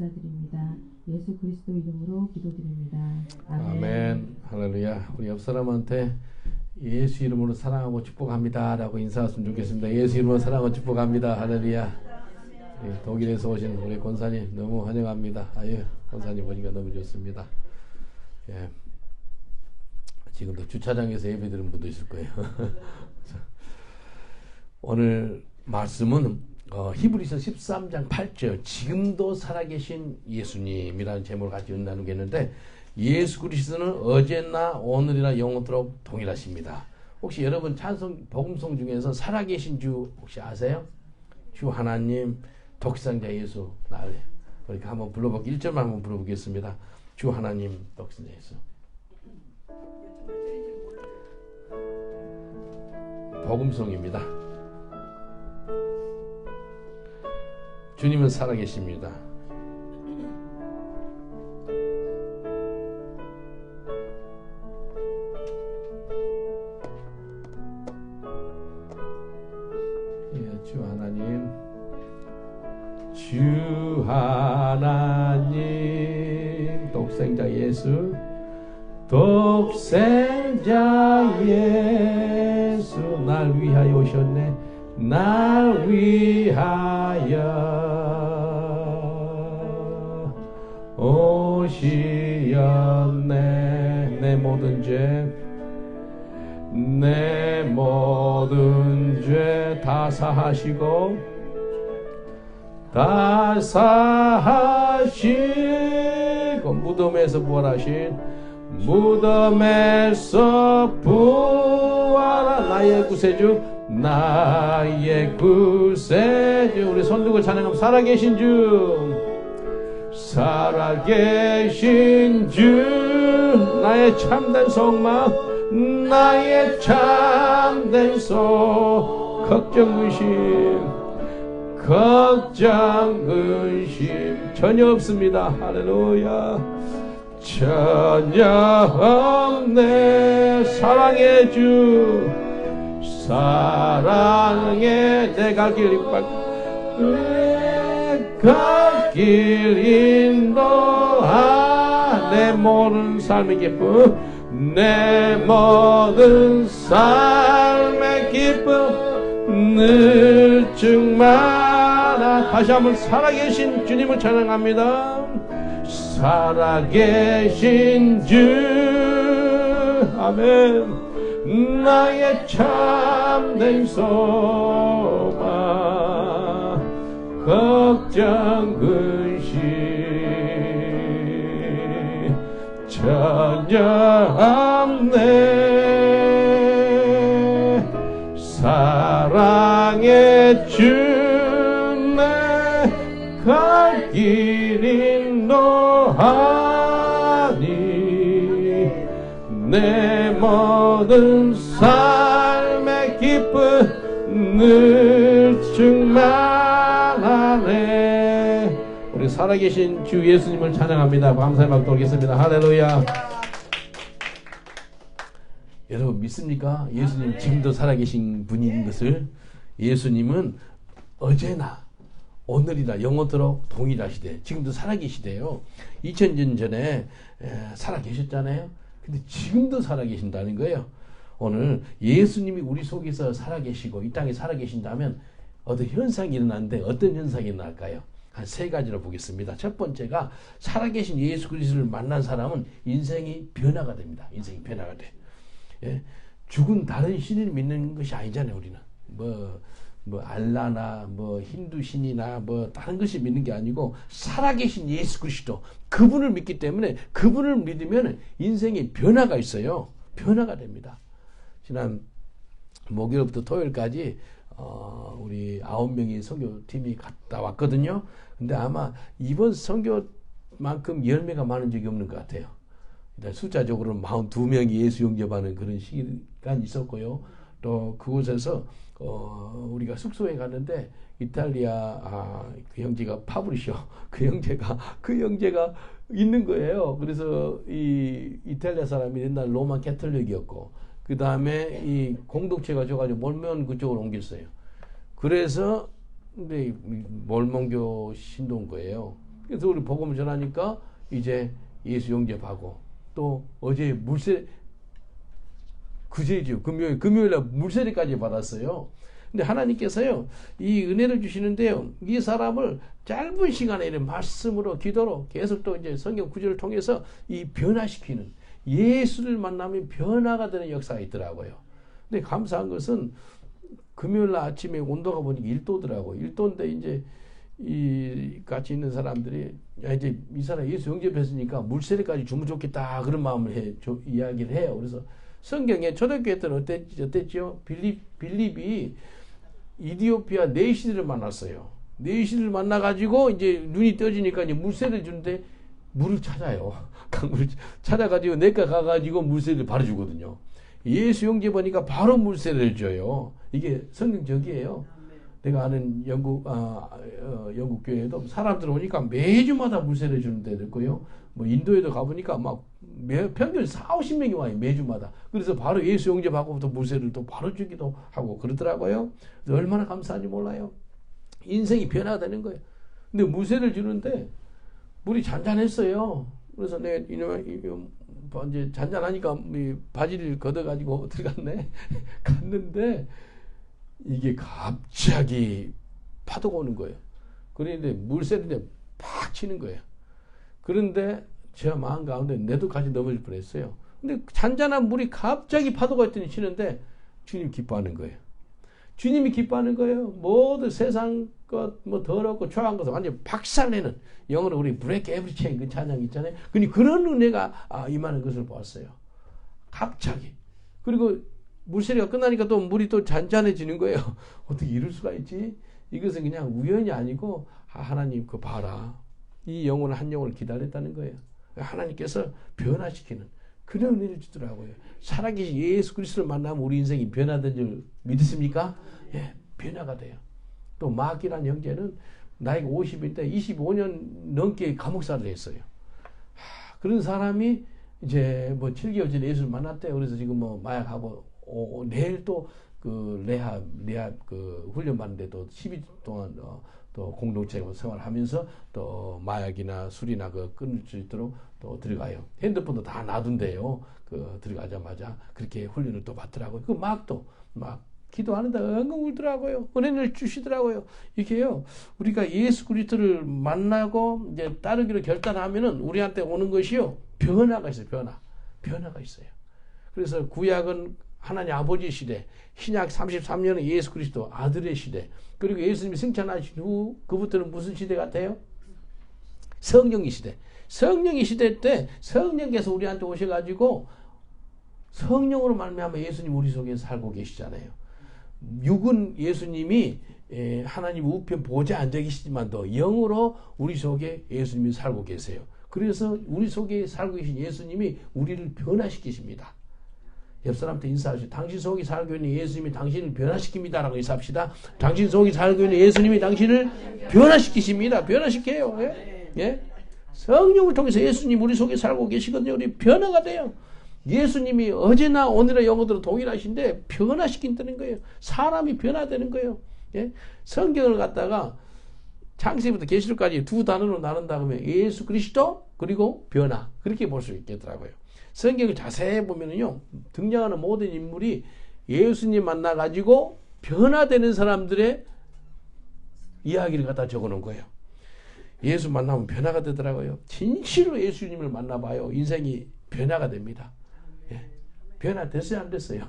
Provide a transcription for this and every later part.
감사드립니다. 예수 그리스도 이름으로 기도드립니다. 아멘. 아멘. 할렐루야. 우리 옆 사람한테 예수 이름으로 사랑하고 축복합니다 라고 인사했으면 좋겠습니다. 예수 이름으로 사랑하고 축복합니다. 할렐루야. 독일에서 오신 우리 권사님 너무 환영합니다. 아유, 권사님 보니까 너무 좋습니다. 예. 지금도 주차장에서 예배드리는 분도 있을 거예요. 오늘 말씀은 히브리서 13장 8절 지금도 살아계신 예수님이라는 제목을 가지고 나누겠는데, 예수 그리스도는 어제나 오늘이나 영원토록 동일하십니다. 혹시 여러분 찬송 복음송 중에서 살아계신 주 혹시 아세요? 주 하나님 독생자 예수 나를 그러니까 한번 불러볼게요. 1절만 한번 불러보겠습니다. 주 하나님 독생자 예수. 복음송입니다. 주님은 살아계십니다. 주 하나님, 주 하나님 독생자 예수, 독생자 예수 날 위하여 오셨네. 날 위하여 오시었네. 내 모든 죄, 내 모든 죄 다 사하시고 다 사하시고 무덤에서 부활하신 무덤에서 부활한 나의 구세주, 나의 구세주. 우리 손 들고 찬양하면 살아계신 주, 살아계신 주, 나의 참된 소망, 나의 참된 소. 걱정 근심 전혀 없습니다. 할렐루야. 전혀 없네. 사랑의 주, 사랑의 내 갈 길 인도하. 내 모든 삶의 기쁨, 내 모든 삶의 기쁨 늘 충만하. 다시 한번 살아계신 주님을 찬양합니다. 살아계신 주, 아멘. 나의 참된 소망, 걱정 근심 전혀 없네. 사랑의 주, 내 갈 길 인도하니. 내 모든 삶의 기쁨 늘 충만하네. 우리 살아계신 주 예수님을 찬양합니다. 감사의 박수 돌리겠습니다. 할렐루야. 여러분 믿습니까? 예수님 지금도 살아계신 분인 것을. 예수님은 어제나 오늘이나 영원토록 동일하시대. 지금도 살아계시대요. 2000년 전에 살아계셨잖아요. 근데 지금도 살아계신다는 거예요. 오늘 예수님이 우리 속에서 살아계시고 이 땅에 살아계신다면 어떤 현상이 일어나는데 어떤 현상이 일어날까요? 한 세 가지로 보겠습니다. 첫 번째가 살아계신 예수 그리스도를 만난 사람은 인생이 변화가 됩니다. 인생이 변화가 돼. 예? 죽은 다른 신을 믿는 것이 아니잖아요. 우리는 뭐 알라나 뭐 힌두 신이나 뭐 다른 것이 믿는 게 아니고 살아계신 예수 그리스도, 그분을 믿기 때문에 그분을 믿으면 인생에 변화가 있어요. 변화가 됩니다. 지난 목요일부터 토요일까지 우리 9명의 선교팀이 갔다 왔거든요. 근데 아마 이번 선교만큼 열매가 많은 적이 없는 것 같아요. 일단 숫자적으로는 42명이 예수 영접하는 그런 시간이 있었고요. 또 그곳에서 우리가 숙소에 갔는데 이탈리아 그 형제가 파브리쇼 그 형제가 있는 거예요. 그래서 이 이탈리아 사람이 옛날 로마 캐톨릭이었고 그 다음에 이 공동체가 줘가지고 몰몬 그쪽으로 옮겼어요. 그래서 근데 몰몬교 신도인 거예요. 그래서 우리 복음을 전하니까 이제 예수 영접하고 또 어제 물세 그제죠. 금요일날 물세례까지 받았어요. 근데 하나님께서요, 이 은혜를 주시는데요, 이 사람을 짧은 시간에 이런 말씀으로, 기도로 계속 또 이제 성경 구절을 통해서 이 변화시키는, 예수를 만나면 변화가 되는 역사가 있더라고요. 근데 감사한 것은 금요일날 아침에 온도가 보니까 1도더라고요. 1도인데 이제 이 같이 있는 사람들이 야, 이제 이 사람 예수 영접했으니까 물세례까지 주면 좋겠다 그런 마음을 이야기를 해요. 그래서 성경에 초대교회 때는 어땠죠? 빌립이 이디오피아 네시들을 만났어요. 네시들을 만나가지고 이제 눈이 떠지니까 이제 물세를 주는데 물을 찾아요. 강물을 찾아가지고 내가 가가지고 물세를 바로 주거든요. 예수 영접하니까 바로 물세를 줘요. 이게 성경적이에요. 내가 아는 영국 교회에도 사람들 오니까 매주마다 물세를 주는 데도 있고요. 뭐 인도에도 가보니까 막 평균 40-50명이 와요. 매주마다. 그래서 바로 예수 영접하고 또 물세를 또 바로 주기도 하고 그러더라고요. 얼마나 감사한지 몰라요. 인생이 변화되는 거예요. 근데 물세를 주는데 물이 잔잔했어요. 그래서 내가 이제 잔잔하니까 바지를 걷어가지고 들어갔네. 갔는데 이게 갑자기 파도가 오는 거예요. 그런데 물새인데 팍 치는 거예요. 그런데 제 마음 가운데 내도 같이 넘어질 뻔했어요. 근데 잔잔한 물이 갑자기 파도가 있더니 치는데 주님 기뻐하는 거예요. 주님이 기뻐하는 거예요. 모든 세상 것, 뭐 더럽고 초라한 것을 완전히 박살내는, 영어로 우리 브레이크 에브리체인 그 찬양 있잖아요. 그런 은혜가 임하는 것을 보았어요. 갑자기. 그리고 물세례가 끝나니까 또 물이 또 잔잔해지는 거예요. 어떻게 이럴 수가 있지? 이것은 그냥 우연이 아니고 하나님 그 봐라. 이 영혼을 한 영혼을 기다렸다는 거예요. 하나님께서 변화시키는 그런 은혜를 주더라고요. 살아계신 예수 그리스도를 만나면 우리 인생이 변화된 줄 믿으십니까? 예, 변화가 돼요. 또 마귀란 형제는 나이가 50인데 25년 넘게 감옥살이를 했어요. 그런 사람이 이제 뭐 7개월 전에 예수를 만났대요. 그래서 지금 뭐 마약하고 내일 또 그 레합 그 훈련 받는데 또 12주 동안 또 공동체 생활하면서 또 마약이나 술이나 그 끊을 수 있도록 또 들어가요. 핸드폰도 다 놔둔대요. 그 들어가자마자 그렇게 훈련을 또 받더라고요. 그 막 기도하는데 엉엉 울더라고요. 은혜를 주시더라고요. 이게요, 우리가 예수 그리스도를 만나고 이제 따르기로 결단하면은 우리한테 오는 것이요, 변화가 있어요. 변화가 있어요. 그래서 구약은 하나님 아버지 시대, 신약 33년은 예수 그리스도 아들의 시대, 그리고 예수님이 승천하신 후 그부터는 무슨 시대 같아요? 성령의 시대. 성령의 시대 때 성령께서 우리한테 오셔가지고 성령으로 말미암아 예수님 우리 속에 살고 계시잖아요. 육은 예수님이 하나님 우편 보좌에 앉아 계시지만도 영으로 우리 속에 예수님이 살고 계세요. 그래서 우리 속에 살고 계신 예수님이 우리를 변화시키십니다. 옆 사람한테 인사하시죠. 당신 속에 살고 있는 예수님이 당신을 변화시킵니다라고 인사합시다. 당신 속에 살고 있는 예수님이 당신을 변화시키십니다. 변화시켜요. 예? 예? 성령을 통해서 예수님 우리 속에 살고 계시거든요. 우리 변화가 돼요. 예수님이 어제나 오늘의 영혼으로 동일하신데 변화시킨다는 거예요. 사람이 변화되는 거예요. 예? 성경을 갖다가 창세기부터 계시록까지 두 단어로 나눈다 그러면 예수 그리스도 그리고 변화, 그렇게 볼 수 있겠더라고요. 성경을 자세히 보면은요, 등장하는 모든 인물이 예수님 만나가지고 변화되는 사람들의 이야기를 갖다 적어놓은 거예요. 예수 만나면 변화가 되더라고요. 진실로 예수님을 만나봐요. 인생이 변화가 됩니다. 예. 변화됐어요? 안 됐어요?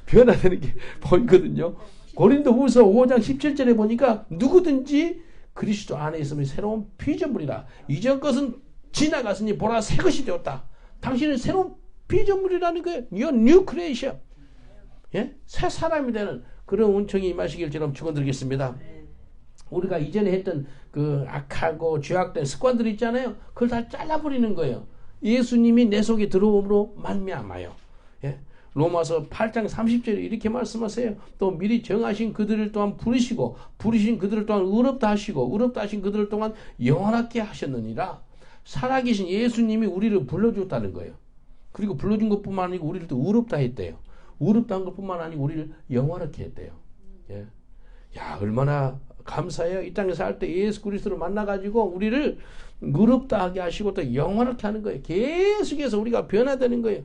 변화되는 게 보이거든요. 고린도후서 5장 17절에 보니까 누구든지 그리스도 안에 있으면 새로운 피조물이라. 이전 것은 지나갔으니 보라 새 것이 되었다. 당신은 새로운 피조물이라는 거예요. You're new creation. 예? 새 사람이 되는 그런 은총이 임하시길 저는 축원드리겠습니다. 우리가 이전에 했던 그 악하고 죄악된 습관들 있잖아요. 그걸 다 잘라버리는 거예요. 예수님이 내 속에 들어옴으로 말미암아요. 예? 로마서 8장 30절에 이렇게 말씀하세요. 또 미리 정하신 그들을 또한 부르신 그들을 또한 의롭다 하시고 의롭다 하신 그들을 또한 영원하게 하셨느니라. 살아계신 예수님이 우리를 불러줬다는 거예요. 그리고 불러준 것뿐만 아니고 우리를 또 의롭다 했대요. 의롭다 한 것뿐만 아니고 우리를 영원하게 했대요. 예. 야, 얼마나 감사해요. 이 땅에 살 때 예수 그리스도를 만나가지고 우리를 의롭다 하게 하시고 또 영원하게 하는 거예요. 계속해서 우리가 변화되는 거예요.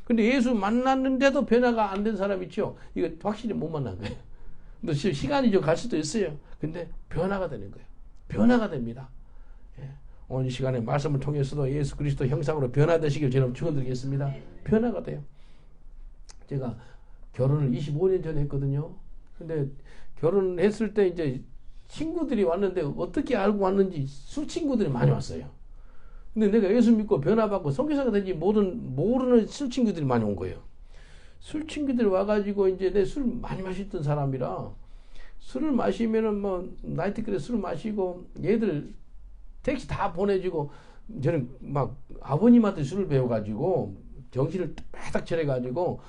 근데 예수 만났는데도 변화가 안 된 사람 있죠. 이거 확실히 못 만난 거예요. 근데 시간이 좀 갈 수도 있어요. 근데 변화가 되는 거예요. 변화가 됩니다. 예. 오늘 시간에 말씀을 통해서도 예수 그리스도 형상으로 변화되시길 저는 축원드리겠습니다. 변화가 돼요. 제가 결혼을 25년 전에 했거든요. 근데 결혼했을 때 이제 친구들이 왔는데 어떻게 알고 왔는지 술 친구들이 많이 왔어요. 근데 내가 예수 믿고 변화받고 선교사가 된지 모르는 술 친구들이 많이 온 거예요. 술 친구들이 와가지고 이제 내 술 많이 마셨던 사람이라 술을 마시면은 뭐 나이트클럽 술을 마시고 얘들 택시 다 보내주고 저는 막 아버님한테 술을 배워가지고 정신을 빼닥 차려가지고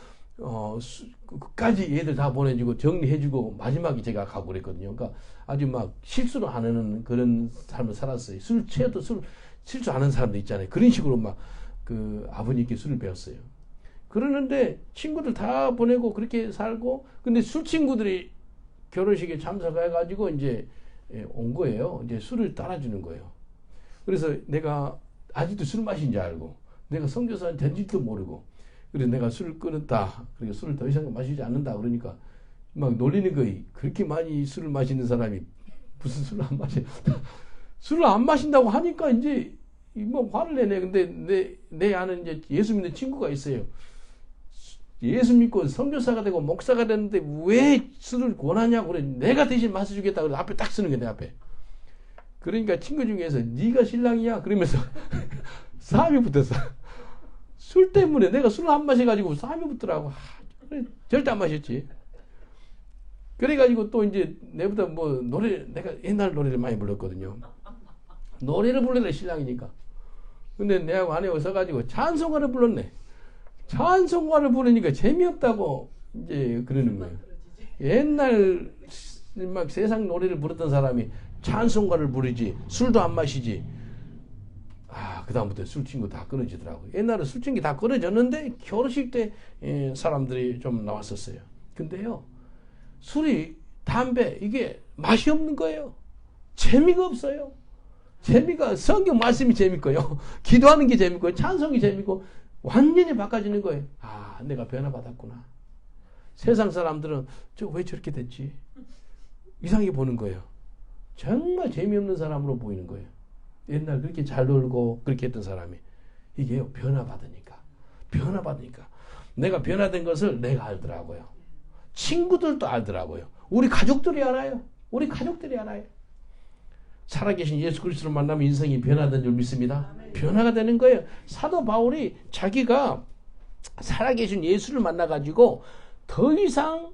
끝까지 얘들 다 보내주고 정리해주고 마지막에 제가 가고 그랬거든요. 그러니까 아주 막 실수를 안 하는 그런 삶을 살았어요. 술 취해도 실수 안 하는 사람도 있잖아요. 그런 식으로 막 그 아버님께 술을 배웠어요. 그러는데 친구들 다 보내고 그렇게 살고 근데 술 친구들이 결혼식에 참석해가지고 이제 온 거예요. 이제 술을 따라주는 거예요. 그래서 내가 아직도 술 마신 줄 알고 내가 선교사 된 줄도 모르고 그래서 내가 술을 끊었다. 그리고 술을 더 이상 마시지 않는다. 그러니까 막 놀리는 거예요. 그렇게 많이 술을 마시는 사람이 무슨 술을 안 마셔. 술을 안 마신다고 하니까 이제 뭐 화를 내네. 근데 내 아는 이제 예수 믿는 친구가 있어요. 예수 믿고 선교사가 되고 목사가 됐는데 왜 술을 권하냐고 그래. 내가 대신 마셔주겠다. 그래서 앞에 딱 쓰는 거야. 내 앞에. 그러니까 친구 중에서 네가 신랑이야? 그러면서 싸움이 붙었어. 술 때문에 내가 술을 안 마셔가지고 싸움이 붙더라고. 절대 안 마셨지. 그래가지고 또 이제 내보다 뭐 내가 옛날 노래를 많이 불렀거든요. 노래를 불러라 신랑이니까. 근데 내하고 아내가 서가지고 찬송가를 불렀네. 찬송가를 부르니까 재미없다고 이제 그러는 거예요. 옛날 막 세상 노래를 부르던 사람이 찬송가를 부르지 술도 안 마시지. 그다음부터 술 친구 다 끊어지더라고요. 옛날에 술 친구 다 끊어졌는데 결혼식 때 사람들이 좀 나왔었어요. 근데요, 술이, 담배, 이게 맛이 없는 거예요. 재미가 없어요. 재미가, 성경 말씀이 재밌고요. 기도하는 게 재밌고요. 찬송이 재밌고, 완전히 바꿔지는 거예요. 내가 변화받았구나. 세상 사람들은 왜 저렇게 됐지? 이상하게 보는 거예요. 정말 재미없는 사람으로 보이는 거예요. 옛날 그렇게 잘 놀고 그렇게 했던 사람이. 이게요, 변화받으니까. 내가 변화된 것을 내가 알더라고요. 친구들도 알더라고요. 우리 가족들이 알아요. 살아계신 예수 그리스도를 만나면 인생이 변화된 줄 믿습니다. 변화가 되는 거예요. 사도 바울이 자기가 살아계신 예수를 만나가지고 더 이상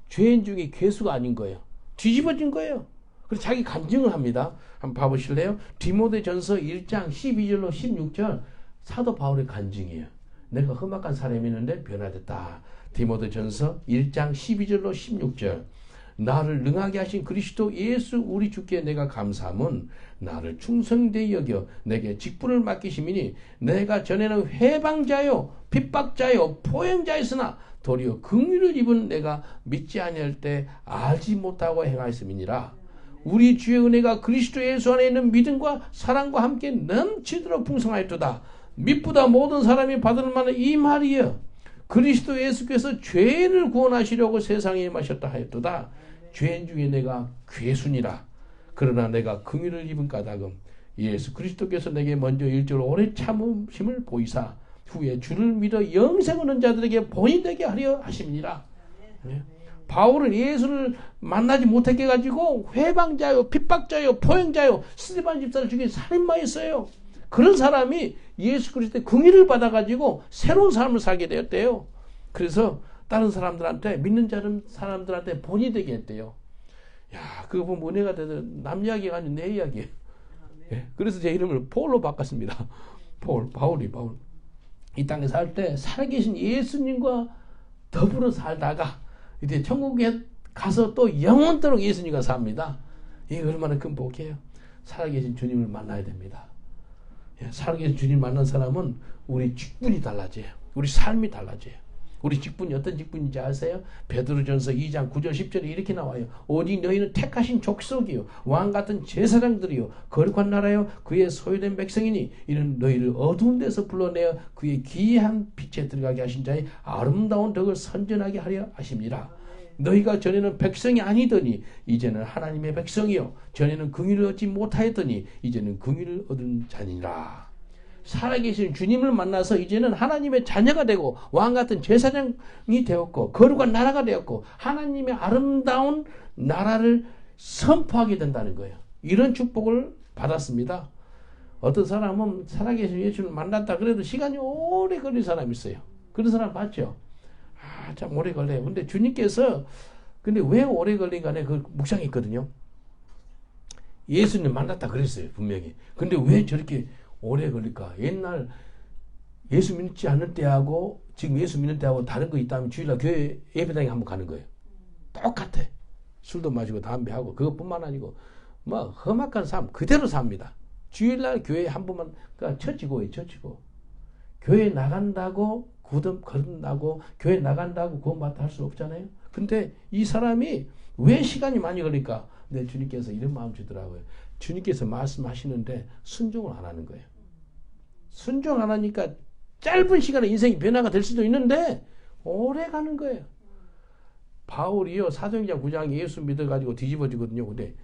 죄인 중에 괴수가 아닌 거예요. 뒤집어진 거예요. 그래서 자기 간증을 합니다. 한번 봐보실래요? 디모데전서 1장 12절로 16절 사도 바울의 간증이에요. 내가 험악한 사람이었는데 변화됐다. 디모데전서 1장 12절로 16절 나를 능하게 하신 그리스도 예수 우리 주께 내가 감사함은 나를 충성되이 여겨 내게 직분을 맡기심이니 내가 전에는 회방자요 핍박자요 포행자였으나 도리어 긍휼을 입은 내가 믿지 아니할 때 알지 못하고 행하였음이니라. 우리 주의 은혜가 그리스도 예수 안에 있는 믿음과 사랑과 함께 넘치도록 풍성하였도다. 믿보다 모든 사람이 받을 만한 이 말이여. 그리스도 예수께서 죄인을 구원하시려고 세상에 임하셨다 하였도다. 죄인 중에 내가 괴순이라. 그러나 내가 긍휼을 입은 까닭은 예수 그리스도께서 내게 먼저 일적으로 오래 참으심을 보이사 후에 주를 믿어 영생 얻는 자들에게 본이 되게 하려 하심이니라. 네. 바울은 예수를 만나지 못하게 해가지고 회방자요, 핍박자요, 포행자요, 스데반 집사를 죽인 살인마였어요. 그런 사람이 예수 그리스도의 긍휼을 받아가지고 새로운 삶을 살게 되었대요. 그래서 다른 사람들한테 믿는 사람들한테 본이 되게 했대요. 야, 그거 보면 은혜가 되서 남 이야기가 아니고 내 이야기예요. 예, 그래서 제 이름을 폴로 바꿨습니다. 바울. 이 땅에 살 때 살아계신 예수님과 더불어 살다가 이제 천국에 가서 또 영원토록 예수님과 삽니다. 이게 얼마나 큰 복이에요. 살아계신 주님을 만나야 됩니다. 예, 살아계신 주님 만난 사람은 우리 직분이 달라져요. 우리 삶이 달라져요. 우리 직분이 어떤 직분인지 아세요? 베드로전서 2장 9절 10절에 이렇게 나와요. 오직 너희는 택하신 족속이요 왕 같은 제사장들이요 거룩한 나라요 그의 소유된 백성이니 이는 너희를 어두운 데서 불러내어 그의 귀한 빛에 들어가게 하신 자의 아름다운 덕을 선전하게 하려 하십니다. 너희가 전에는 백성이 아니더니 이제는 하나님의 백성이요 전에는 긍휼을 얻지 못하였더니 이제는 긍휼을 얻은 자니라. 살아계신 주님을 만나서 이제는 하나님의 자녀가 되고 왕같은 제사장이 되었고 거룩한 나라가 되었고 하나님의 아름다운 나라를 선포하게 된다는 거예요. 이런 축복을 받았습니다. 어떤 사람은 살아계신 예수를 만났다 그래도 시간이 오래 걸린 사람이 있어요. 그런 사람 봤죠? 참 오래 걸려요. 근데 주님께서 근데 왜 오래 걸린 간에 그 묵상이 있거든요. 예수님 만났다 그랬어요. 분명히. 근데 왜 저렇게 오래 걸릴까? 옛날 예수 믿지 않을 때하고 지금 예수 믿는 때하고 다른 거 있다면 주일날 교회 예배당에 한번 가는 거예요. 똑같아. 술도 마시고 담배하고 그것뿐만 아니고 뭐 험악한 삶 그대로 삽니다. 주일날 교회 한 번만 그러니까 처치고예요. 처치고. 교회 나간다고 거듭나고 교회 나간다고 구원받다 할 수 없잖아요. 근데 이 사람이 왜 시간이 많이 걸릴까? 근데 주님께서 이런 마음 주더라고요. 주님께서 말씀하시는데 순종을 안 하는 거예요. 순종 안 하니까 짧은 시간에 인생이 변화가 될 수도 있는데 오래 가는 거예요. 바울이요 사도행전 9장에 예수 믿어가지고 뒤집어지거든요. 근데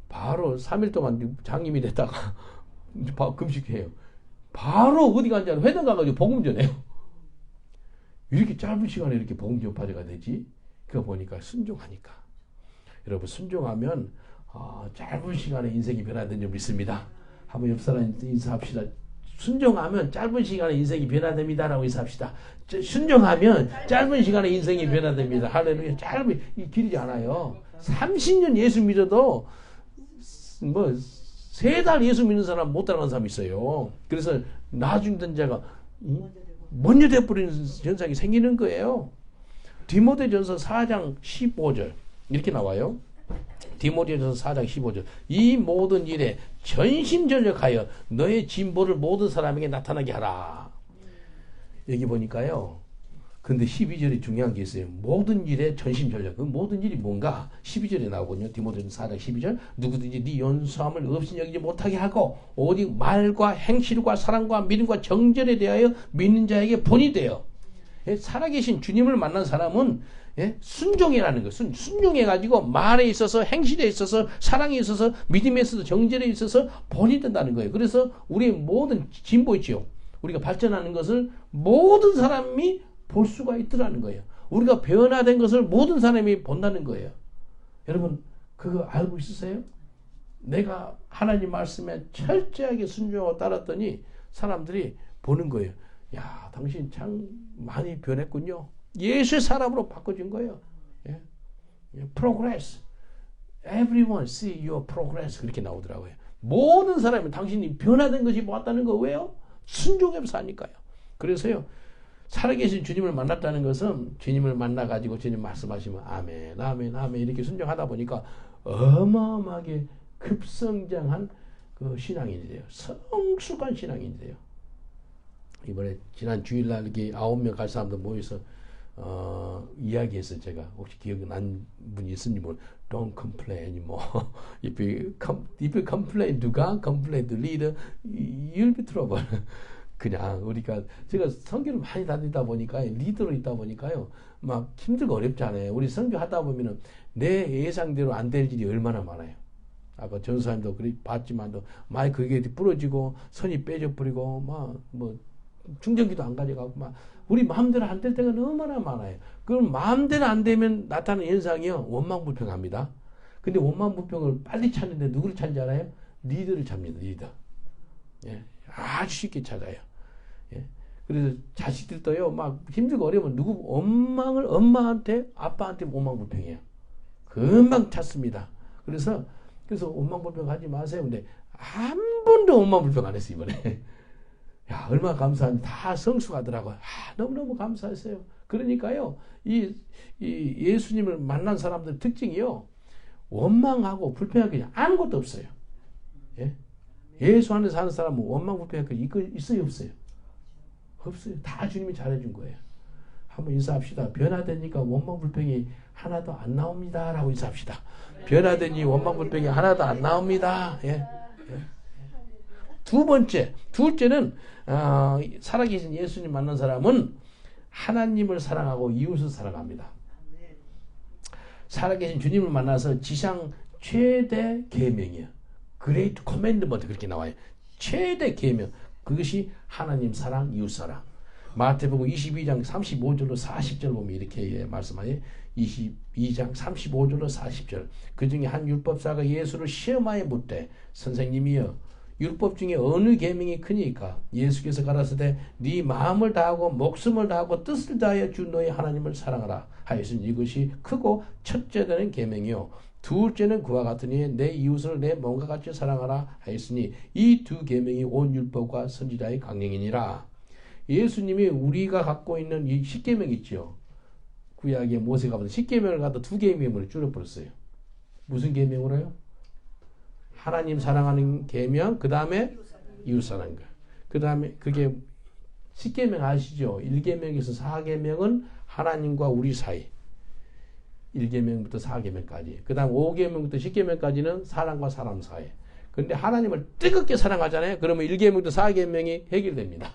바로 3일 동안 장님이 됐다가 금식해요. 바로 어디 간지 않아 회당 가가지고 복음 전해요. 이렇게 짧은 시간에 이렇게 복음 전파자가 되지? 그거 보니까 순종하니까. 여러분 순종하면 짧은 시간에 인생이 변화된 줄 믿습니다. 한번 옆 사람 인사합시다. 순종하면 짧은 시간에 인생이 변화됩니다라고 인사합시다. 순종하면 짧은 시간에 인생이 변화됩니다. 할렐루야. 짧은 이 길지 않아요. 30년 예수 믿어도 뭐 3달 예수 믿는 사람 못 따라가는 사람이 있어요. 그래서 나중된 자가 먼저 돼버리는 현상이 생기는 거예요. 디모데전서 4장 15절 이렇게 나와요. 디모데전서 4장 15절 이 모든 일에 전심전력하여 너의 진보를 모든 사람에게 나타나게 하라. 여기 보니까요. 근데 12절에 중요한 게 있어요. 모든 일에 전심전력. 그 모든 일이 뭔가 12절에 나오거든요. 디모데전서 4장 12절 누구든지 네 연수함을 없이 여기지 못하게 하고 오직 말과 행실과 사랑과 믿음과 정절에 대하여 믿는 자에게 본이 되어 살아계신 주님을 만난 사람은 순종이라는 거. 순종해가지고 말에 있어서 행실에 있어서 사랑에 있어서 믿음에 있어서 정절에 있어서 본이 된다는 거예요. 그래서 우리의 모든 진보 있죠. 우리가 발전하는 것을 모든 사람이 볼 수가 있더라는 거예요. 우리가 변화된 것을 모든 사람이 본다는 거예요. 여러분 그거 알고 있으세요? 내가 하나님 말씀에 철저하게 순종하고 따랐더니 사람들이 보는 거예요. 야, 당신 참 많이 변했군요. 예수의 사람으로 바꿔준 거예요. 예? Progress. Everyone see your progress. 그렇게 나오더라고요. 모든 사람이 당신이 변화된 것이 왔다는 거 왜요? 순종해서 사니까요. 그래서요. 살아계신 주님을 만났다는 것은 주님을 만나가지고 주님 말씀하시면 아멘, 아멘, 아멘 이렇게 순종하다 보니까 어마어마하게 급성장한 그 신앙인이 돼요. 성숙한 신앙인이 돼요. 이번에 지난 주일날 이렇게 9명 갈 사람들 모여서 이야기했어요. 제가 혹시 기억이 난 분이 있으니 뭐 Don't complain anymore. If you complain to God, complain to leader, you'll be trouble. 그냥 우리가 제가 선교를 많이 다니다 보니까 리더로 있다 보니까요 막 힘들고 어렵잖아요. 우리 선교하다 보면은 내 예상대로 안 될 일이 얼마나 많아요. 아까 전사님도 그리 봤지만도 마이크 이게 부러지고 선이 빼져 버리고 막 뭐 충전기도 안 가져가고 막 우리 마음대로 안 될 때가 얼마나 많아요. 그럼 마음대로 안 되면 나타나는 현상이요 원망불평합니다. 근데 원망불평을 빨리 찾는데 누구를 찾는지 알아요? 리더를 찾습니다. 리더. 예. 아주 쉽게 찾아요. 예. 그래서 자식들도요, 막 힘들고 어려우면 엄마한테, 아빠한테 원망불평해요. 금방 찾습니다. 그래서 원망불평 하지 마세요. 근데 한 번도 원망불평 안 했어요, 이번에. 야, 얼마나 감사한지 다 성숙하더라고요. 너무너무 감사했어요. 그러니까요, 이 예수님을 만난 사람들 특징이요, 원망하고 불평할 게 아무것도 없어요. 예? 예수 안에 사는 사람은 원망 불평할 거 있어요 없어요? 없어요. 다 주님이 잘해준 거예요. 한번 인사합시다. 변화되니까 원망불평이 하나도 안 나옵니다. 라고 인사합시다. 변화되니 원망불평이 하나도 안 나옵니다. 예. 둘째는 살아계신 예수님 만난 사람은 하나님을 사랑하고 이웃을 사랑합니다. 살아계신 주님을 만나서 지상 최대 계명이에요. Great Commandment 그렇게 나와요. 최대 계명. 그것이 하나님 사랑, 이웃 사랑. 마태복음 22장 35절로 40절 보면 이렇게 말씀하여 22장 35절로 40절. 그 중에 한 율법사가 예수를 시험하여 묻되 선생님이여 율법 중에 어느 계명이 크니까? 예수께서 가라사대 네 마음을 다하고 목숨을 다하고 뜻을 다하여 주 너의 하나님을 사랑하라 하였으니 이것이 크고 첫째 되는 계명이요 둘째는 그와 같으니 내 이웃을 내 몸과 같이 사랑하라 하였으니 이 두 계명이 온 율법과 선지자의 강령이니라. 예수님이 우리가 갖고 있는 이 십계명 있죠. 구약의 모세가 받은 십계명을 갖다 두 계명으로 줄여버렸어요. 무슨 계명으로요? 하나님 사랑하는 계명, 그 다음에 이웃 사랑하는 거. 그 다음에 그게 십계명 아시죠? 1계명에서 4계명은 하나님과 우리 사이. 1계명부터 4계명까지. 그 다음 5계명부터 10계명까지는 사람과 사람 사이. 그런데 하나님을 뜨겁게 사랑하잖아요. 그러면 1계명부터 4계명이 해결됩니다.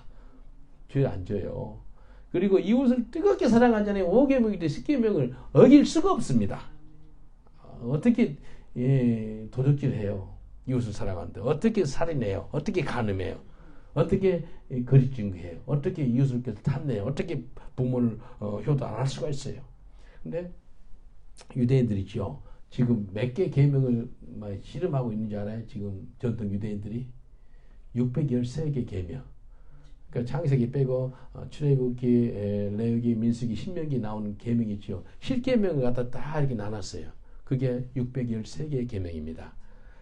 죄 안 져요. 그리고 이웃을 뜨겁게 사랑하잖아요. 5계명부터 10계명을 어길 수가 없습니다. 어떻게 도둑질해요? 이웃을 사랑하는데 어떻게 살인해요? 어떻게 간음해요? 어떻게 거짓증거해요? 어떻게 이웃을 탐내요? 어떻게 부모를 효도 안 할 수가 있어요? 근데 유대인들이죠. 지금 몇 개 계명을 실험하고 있는지 알아요? 지금 전통 유대인들이 613개 계명. 그러니까 창세기 빼고 출애굽기, 레위기, 민수기, 신명기 나오는 계명이 있죠. 실계명을 갖다 다 이렇게 나눴어요. 그게 613개의 계명입니다.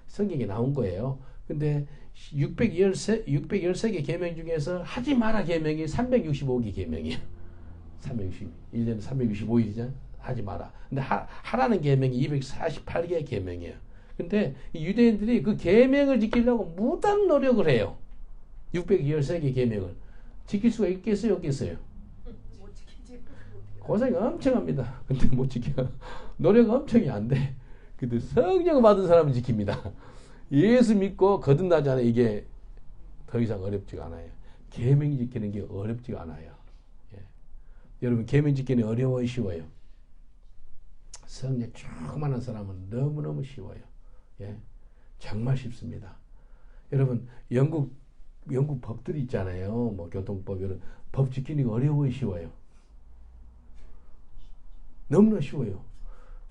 성경에 나온 거예요. 근데 613개 계명 중에서 하지 마라 계명이 365개 계명이에요. 1년에 365일이잖아요. 하지 마라. 근데 하라는 계명이 248개 계명이에요. 근데 유대인들이 그 계명을 지키려고 무단 노력을 해요. 613개 계명을 지킬 수가 있겠어요, 없겠어요? 고생 엄청 합니다. 근데 못 지켜. 노력 엄청이 안 돼. 근데 성령 받은 사람은 지킵니다. 예수 믿고 거듭나잖아요. 이게 더 이상 어렵지가 않아요. 계명 지키는 게 어렵지가 않아요. 예. 여러분 계명 지키는 어려워요, 쉬워요? 성령 조그마한 사람은 너무너무 쉬워요. 예. 정말 쉽습니다. 여러분 영국 법들이 있잖아요. 뭐 교통법 이런 법 지키는 게 어려워요, 쉬워요? 너무나 쉬워요.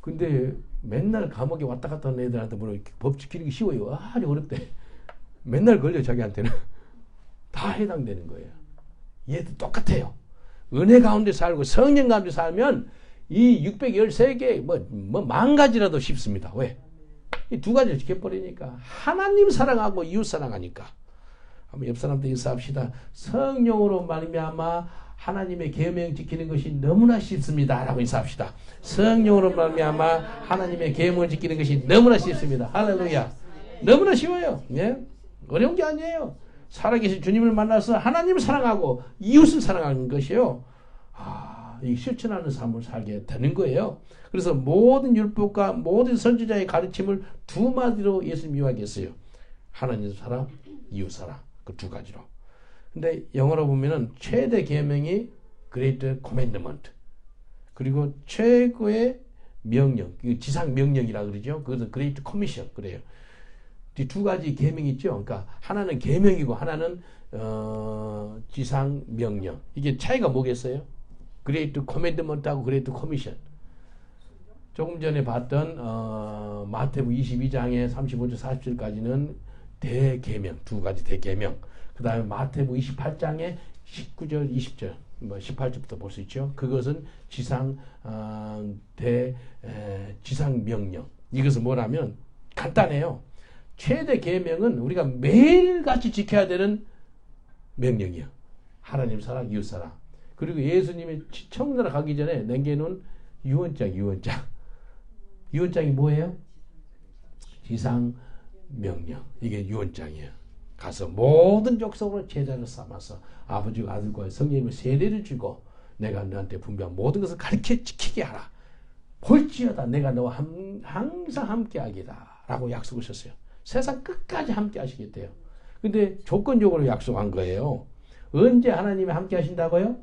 근데 맨날 감옥에 왔다 갔다 하는 애들한테 물어 법 지키는 게 쉬워요? 아주 어렵대. 맨날 걸려 자기한테는. 다 해당되는 거예요. 얘도 똑같아요. 은혜 가운데 살고 성령 가운데 살면 이 613개 뭐 만 가지라도 쉽습니다. 왜? 이 두 가지를 지켜버리니까. 하나님 사랑하고 이웃 사랑하니까. 한번 옆 사람도 인사합시다. 성령으로 말미암아 하나님의 계명 지키는 것이 너무나 쉽습니다. 라고 인사합시다. 성령으로 말미암아 하나님의 계명을 지키는 것이 너무나 쉽습니다. 할렐루야. 너무나 쉬워요. 예? 어려운 게 아니에요. 살아계신 주님을 만나서 하나님을 사랑하고 이웃을 사랑하는 것이요. 이 실천하는 삶을 살게 되는 거예요. 그래서 모든 율법과 모든 선지자의 가르침을 두 마디로 예수님이 이야기했어요. 하나님 사랑, 이웃 사랑. 그 두 가지로. 근데 영어로 보면은 최대 계명이 Great Commandment. 그리고 최고의 명령, 지상 명령이라 그러죠. 그것은 Great Commission 그래요. 이 두 가지 계명이 있죠. 그러니까 하나는 계명이고 하나는 지상 명령. 이게 차이가 뭐겠어요? Great Commandment하고 Great Commission. 조금 전에 봤던 마태복음 22장에 35절 40절까지는 대계명, 두 가지 대계명. 그 다음에 마태복음 28장에 19절, 20절, 18절부터 볼 수 있죠. 그것은 지상 명령. 이것은 뭐라면 간단해요. 최대 계명은 우리가 매일같이 지켜야 되는 명령이에요. 하나님 사랑, 이웃 사랑. 그리고 예수님이 천국나라 가기 전에 남겨놓은 유언장. 유언장이 뭐예요? 지상 명령. 이게 유언장이에요. 가서 모든 족속으로 제자를 삼아서 아버지와 아들과 성령님의 세례를 주고 내가 너한테 분명한 모든 것을 가르쳐 지키게 하라. 볼지어다 내가 너와 항상 함께 하기다 라고 약속을 하셨어요. 세상 끝까지 함께 하시겠대요. 근데 조건적으로 약속한 거예요. 언제 하나님이 함께 하신다고요?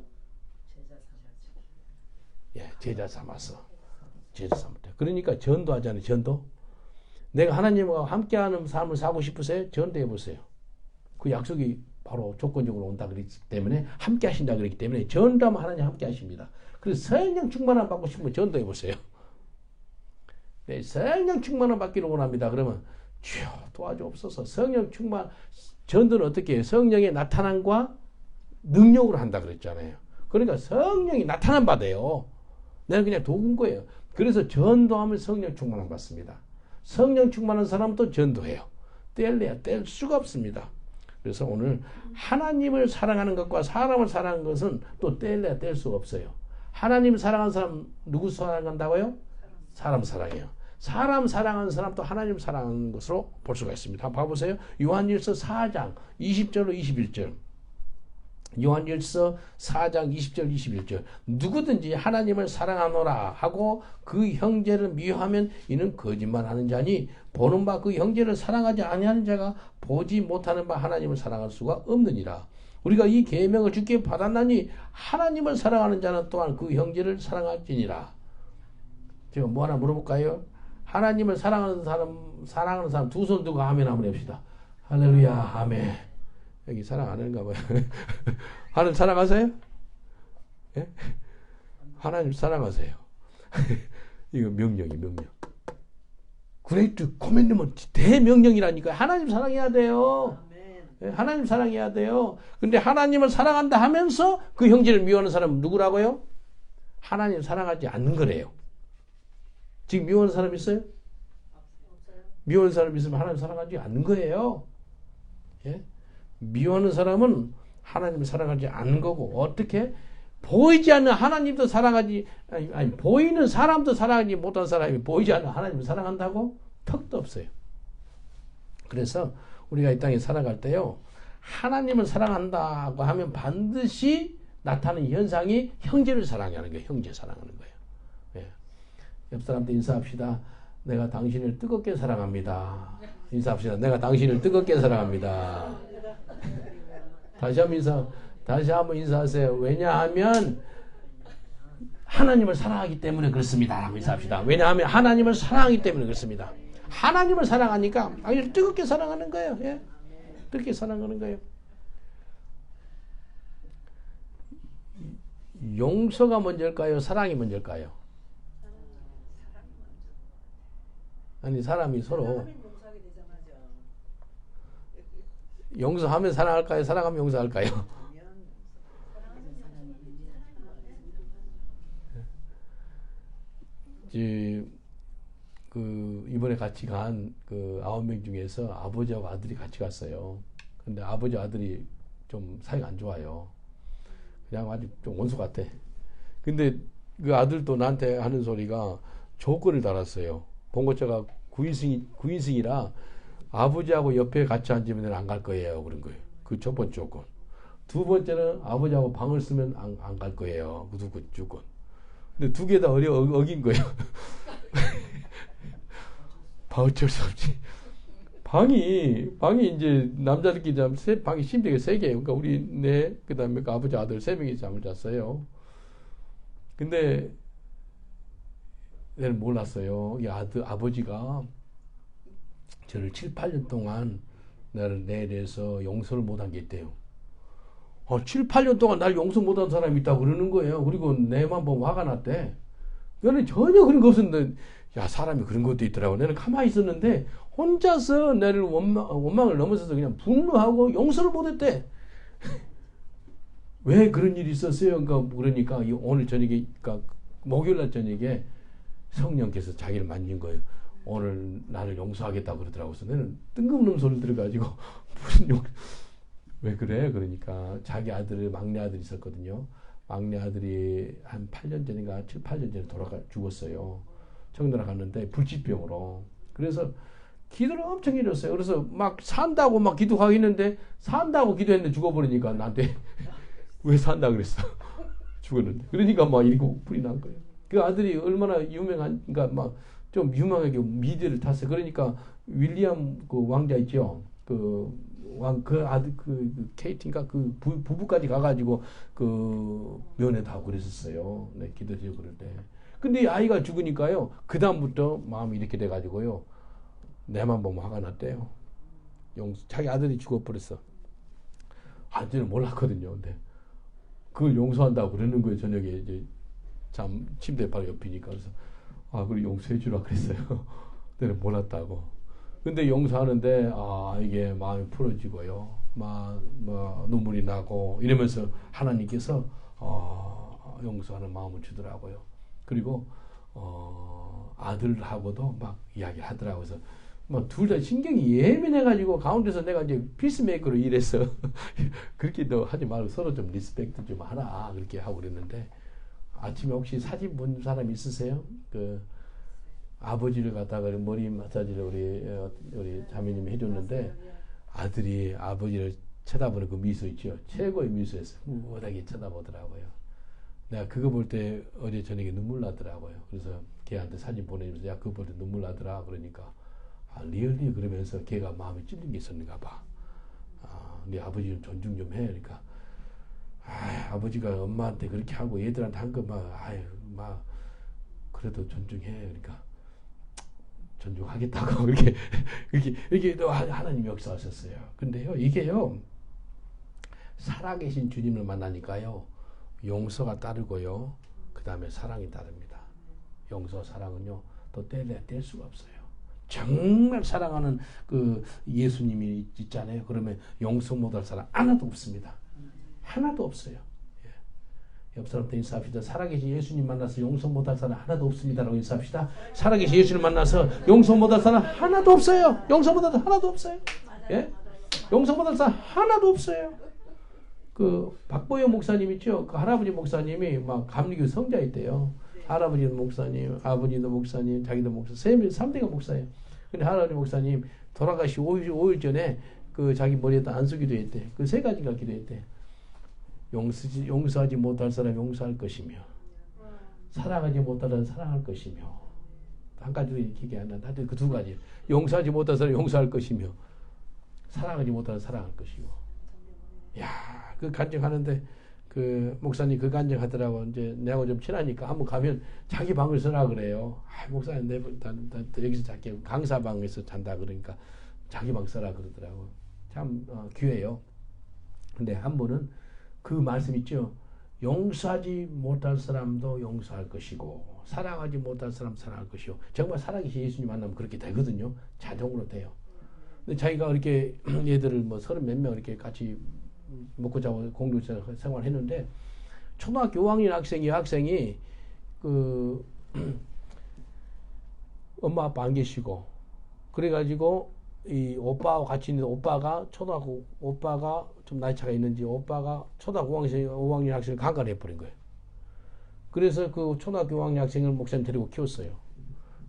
예, 제자 삼아서. 제자 삼을 때. 그러니까 전도하잖아요. 전도. 내가 하나님과 함께하는 삶을 살고 싶으세요? 전도해 보세요. 그 약속이 바로 조건적으로 온다 그랬기 때문에 함께 하신다 그랬기 때문에 전도하면 하나님 함께 하십니다. 그래서 성령 충만함 받고 싶으면 전도해 보세요. 네, 성령 충만함 받기를 원합니다. 그러면 주여 도와주옵소서. 성령 충만. 전도는 어떻게 해요? 성령의 나타남과 능력으로 한다 그랬잖아요. 그러니까 성령이 나타남 받아요. 내가 그냥 도운 거예요. 그래서 전도하면 성령 충만함 받습니다. 성령 충만한 사람도 전도해요. 뗄래야 뗄 수가 없습니다. 그래서 오늘 하나님을 사랑하는 것과 사람을 사랑하는 것은 또 뗄래야 뗄 수가 없어요. 하나님 사랑하는 사람 누구 사랑한다고요? 사람 사랑해요. 사람 사랑하는 사람도 하나님 사랑하는 것으로 볼 수가 있습니다. 한번 봐보세요. 요한일서 4장 20절로 21절. 요한일서 4장 20절 21절. 누구든지 하나님을 사랑하노라 하고 그 형제를 미워하면 이는 거짓말하는 자니 보는 바 그 형제를 사랑하지 아니하는 자가 보지 못하는 바 하나님을 사랑할 수가 없느니라. 우리가 이 계명을 주께 받았나니 하나님을 사랑하는 자는 또한 그 형제를 사랑할지니라. 제가 뭐 하나 물어볼까요? 하나님을 사랑하는 사람 두 손 들고 아멘 한번 해봅시다. 할렐루야 아멘. 여기 사랑 안 하는가 봐요. 하나님 사랑하세요? 예? 하나님 사랑하세요. 이거 명령이 명령. 그레이트 코맨드먼 대명령이라니까. 하나님 사랑해야 돼요. 예? 하나님 사랑해야 돼요. 근데 하나님을 사랑한다 하면서 그 형제를 미워하는 사람은 누구라고요? 하나님 사랑하지 않는 거래요. 지금 미워하는 사람 있어요? 미워하는 사람 있으면 하나님 사랑하지 않는 거예요. 예? 미워하는 사람은 하나님을 사랑하지 않는 거고, 어떻게? 보이지 않는 하나님도 사랑하지, 아니 보이는 사람도 사랑하지 못한 사람이 보이지 않는 하나님을 사랑한다고? 턱도 없어요. 그래서 우리가 이 땅에 살아갈 때요, 하나님을 사랑한다고 하면 반드시 나타나는 현상이 형제를 사랑하는 거예요. 형제 사랑하는 거예요. 예. 옆 사람한테 인사합시다. 내가 당신을 뜨겁게 사랑합니다. 인사합시다. 내가 당신을 뜨겁게 사랑합니다. 다시 한번 인사하세요. 왜냐하면 하나님을 사랑하기 때문에 그렇습니다. 인사합시다. 왜냐하면 하나님을 사랑하기 때문에 그렇습니다. 하나님을 사랑하니까 아주 뜨겁게 사랑하는 거예요. 예? 뜨겁게 사랑하는 거예요. 용서가 먼저일까요? 사랑이 먼저일까요? 아니 사람이 서로 용서하면 사랑할까요? 사랑하면 용서할까요? 이번에 같이 간 그 9명 중에서 아버지하고 아들이 같이 갔어요. 근데 아버지 아들이 좀 사이가 안 좋아요. 그냥 아주 좀 원수 같아. 근데 그 아들도 나한테 하는 소리가 조건을 달았어요. 봉고차가 9인승이라 아버지하고 옆에 같이 앉으면 안 갈 거예요. 그런 거예요. 그 첫 번째 조건. 두 번째는 아버지하고 방을 쓰면 안 갈 거예요. 그 두 조건. 근데 두 개 다 어긴 거예요. 어쩔 수 없지. 방이 이제 남자들끼리 자면 방이 침대가 3개예요. 그러니까 우리 그 다음에 그 아버지 아들 3명이 잠을 잤어요. 근데 내는 몰랐어요. 이 아버지가 저를 7, 8년 동안 내에 대해서 용서를 못한 게 있대요. 7, 8년 동안 날 용서 못한 사람이 있다고 그러는 거예요. 그리고 내만 보면 화가 났대. 너는 전혀 그런 거 없었는데, 야, 사람이 그런 것도 있더라고. 나는 가만히 있었는데, 혼자서 나를 원망을 넘어서서 그냥 분노하고 용서를 못했대. 왜 그런 일이 있었어요? 그러니까 오늘 저녁에, 그러니까 목요일날 저녁에 성령께서 자기를 만진 거예요. 오늘 나를 용서하겠다고 그러더라고요. 그래서 나는 뜬금없는 소리를 들어가지고, 왜 그래? 그러니까 자기 막내 아들이 있었거든요. 막내 아들이 한 8년 전인가 7, 8년 전에 죽었어요. 청나라 갔는데 불치병으로. 그래서 기도를 엄청 해줬어요. 그래서 막 산다고 막 기도하고 있는데 산다고 기도했는데 죽어버리니까 나한테 왜 산다 그랬어? 죽었는데. 그러니까 막 이렇게 불이 난 거예요. 그 아들이 얼마나 유명한, 그러니까 막 좀 유명하게 미드를 탔어요. 그러니까 윌리엄 그 왕자 있죠. 그 아들 그 케이트인가 그 부부까지 가가지고 그 면회도 하고 그랬었어요. 네, 기도드리고 그럴 때. 근데 이 아이가 죽으니까요. 그 다음부터 마음이 이렇게 돼가지고요. 내만 보면 화가 났대요. 자기 아들이 죽어버렸어. 아들은 몰랐거든요. 근데 그걸 용서한다고 그러는 거예요. 저녁에 이제 침대 바로 옆이니까. 그래서 그걸 용서해 주라 그랬어요. 내가 몰랐다고. 근데 용서하는데 이게 마음이 풀어지고요. 막 눈물이 나고 이러면서 하나님께서 용서하는 마음을 주더라고요. 그리고 아들하고도 막 이야기를 하더라고요. 그래서 막 둘 다 신경이 예민해가지고 가운데서 내가 이제 피스메이커로 일했어. 그렇게 너 하지 말고 서로 좀 리스펙트 좀 하라 그렇게 하고 그랬는데 아침에 혹시 사진 본 사람 있으세요? 그 아버지를 갖다가 머리 마사지를 우리 자매님이 해줬는데 아들이 아버지를 쳐다보는 그 미소 있죠. 최고의 미소였어요. 무엇하게 쳐다보더라고요. 내가 그거 볼 때 어제 저녁에 눈물 나더라고요. 그래서 걔한테 사진 보내면서 야 그거 볼 때 눈물 나더라. 그러니까 리얼리 그러면서 걔가 마음에 찔린 게 있었는가 봐. 네 아버지 좀 존중 좀 해. 그러니까 아버지가 엄마한테 그렇게 하고 얘들한테 한 거 막 그래도 존중해. 그러니까 존중하겠다고 이렇게 또 하나님 역사하셨어요. 근데요 이게요 살아계신 주님을 만나니까요 용서가 따르고요 그 다음에 사랑이 따릅니다. 용서 사랑은요 또 뗄 수가 없어요. 정말 사랑하는 그 예수님이 있잖아요. 그러면 용서 못할 사람 하나도 없습니다. 하나도 없어요. 옆 사람한테 인사합시다. 살아계신 예수님 만나서 용서 못할 사람 하나도 없습니다라고 인사합시다. 살아계신 예수님 만나서 용서 못할 사람 하나도 없어요. 용서 못할 사람 하나도 없어요. 예? 용서 못할 사람 하나도 없어요. 그 박보영 목사님 있죠? 그 할아버지 목사님이 막 감리교 성자였대요. 할아버지도 목사님, 아버지도 목사님, 자기도 목사, 3대가 목사예요. 근데 할아버지 목사님 돌아가시 5일 전에 그 자기 머리에다 안수 기도했대. 그 3가지가 기도했대. 용서하지 못할 사람 용서할 것이며 사랑하지 못할 사람 사랑할 것이며 한 가지도 기억이 안 난다. 하여튼 그 2가지. 용서하지 못할 사람 용서할 것이며 사랑하지 못할 사람 사랑할 것이고. 야, 그 간증하는데 그 목사님 그 간증하더라고. 이제 내하고 좀 친하니까 한번 가면 자기 방을 쓰라 그래요. 목사님 여기서 잘게 강사방에서 잔다 그러니까 자기 방 쓰라 그러더라고. 참 귀해요. 근데 한 번은 그 말씀 있죠. 용서하지 못할 사람도 용서할 것이고 사랑하지 못할 사람 사랑할 것이요. 정말 살아계신 예수님 만나면 그렇게 되거든요. 자동으로 돼요. 근데 자기가 이렇게 얘들을 뭐 30몇 명 이렇게 같이 먹고 자고 공동 생활했는데 초등학교 5학년 학생이 그 엄마 아빠 안 계시고 그래가지고 이 오빠하고 같이 있는 오빠가 초등학교 오빠가 좀 나이 차가 있는지 오빠가 초등학교 5학년 학생을 강간해 버린 거예요. 그래서 그 초등학교 5학년 학생을 목사님 데리고 키웠어요.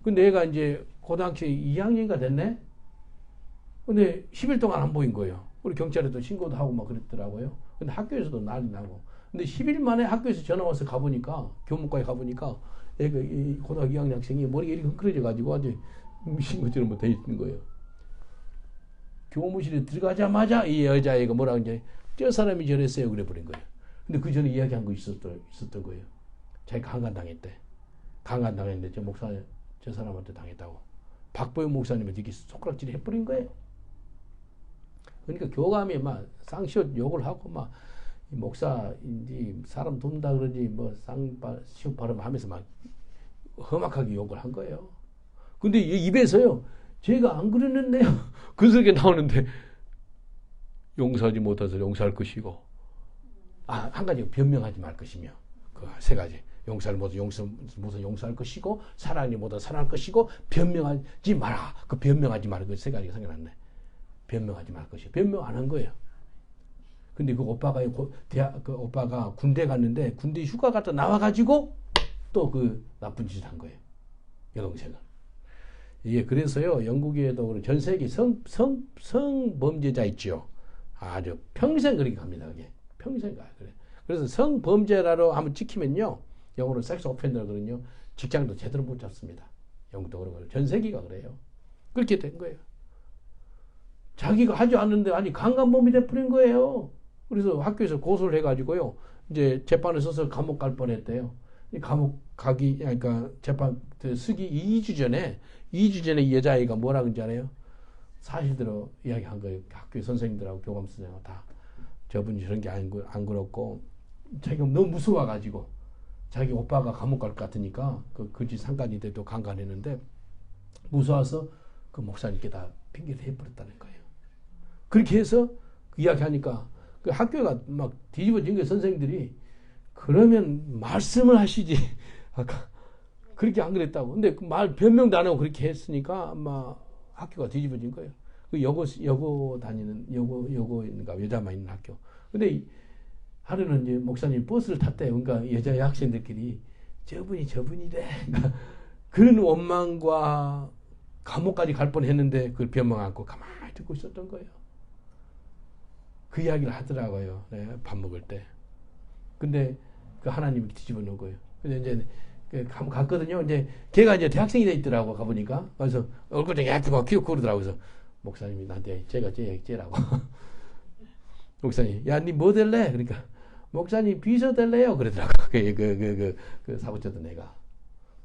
근데 얘가 이제 고등학교 2학년인가 됐네. 근데 10일 동안 안 보인 거예요. 우리 경찰에도 신고도 하고 막 그랬더라고요. 근데 학교에서도 난리 나고. 근데 10일 만에 학교에서 전화 와서 가보니까 교문과에 가보니까 얘가 이 고등학교 2학년 학생이 머리가 이렇게 헝클어져 가지고 아주 미친 것처럼 돼 있는 거예요. 교무실에 들어가자마자 이 여자애가 뭐라고 이제 저 사람이 저랬어요 그래 버린 거예요. 근데 그 전에 이야기한 거 있었던 거예요. 자기가 강간당했대. 강간당했는데 저 사람한테 당했다고. 박보영 목사님한테 이렇게 손가락질 해버린 거예요. 그러니까 교감이 막 쌍시옷 욕을 하고 막 목사인지 사람 돈다 그러지 뭐 쌍시옷 발음 하면서 막 험악하게 욕을 한 거예요. 근데 입에서요. 제가 안 그랬는데요. 그 소리가 나오는데 용서하지 못해서 용서할 것이고 한 가지 변명하지 말 것이며 그 3가지 용서를 못해 용서할 것이고 사랑하지 못해 사랑할 것이고 변명하지 마라. 그 변명하지 마라. 그 3가지가 생각났네. 변명하지 말 것이고 변명 안 한 거예요. 근데 그 오빠가 오빠가 군대 갔는데 군대 휴가 갔다 나와가지고 또 그 나쁜 짓을 한 거예요. 여동생은. 이게 그래서요 영국에도 전 세계 성범죄자 있죠. 아주 평생 그렇게 갑니다. 그게 평생 가요. 그래. 그래서 성범죄라로 한번 찍히면요, 영어로 섹스 오펜더거든요. 직장도 제대로 못 잡습니다. 영국도 그러고 전 세계가 그래요. 그렇게 된 거예요. 자기가 하지 않는데 아니 강간범이 돼버린 거예요. 그래서 학교에서 고소를 해가지고요, 이제 재판에 서서 감옥 갈 뻔했대요. 이 감옥 가기, 그러니까 재판 쓰기 2주 전에 이 여자아이가 뭐라 그런지 알아요? 사실대로 이야기한 거예요. 학교 선생님들하고 교감 선생님하고 다. 저분이 저런 게 안 그렇고, 자기가 너무 무서워가지고, 자기 오빠가 감옥 갈 것 같으니까, 그 집 상간이 돼도 강간했는데, 무서워서 그 목사님께 다 핑계를 해버렸다는 거예요. 그렇게 해서 그 이야기하니까, 그 학교가 막 뒤집어진 거예요, 선생님들이. 그러면 말씀을 하시지. 아까 그렇게 안 그랬다고. 근데 그 말 변명도 안 하고 그렇게 했으니까 아마 학교가 뒤집어진 거예요. 그 여고 다니는 여고인가 여자만 있는 학교. 근데 하루는 이제 목사님 버스를 탔대요. 그러니까 여자 학생들끼리 저분이래. 그러니까 그런 원망과 감옥까지 갈 뻔했는데 그걸 변명 않고 가만히 듣고 있었던 거예요. 그 이야기를 하더라고요. 네, 밥 먹을 때. 근데 그 하나님이 뒤집어 놓은 거예요. 근데 이제 갔거든요. 이제 걔가 이제 대학생이 돼 있더라고, 가보니까. 그래서 얼굴도 예쁘고 귀엽고 그러더라고. 그래서 목사님이 나한테 제가 쟤라고. 목사님, 야, 니 뭐 될래? 그러니까 목사님 비서 될래요? 그러더라고. 그 사고쳤던 애가.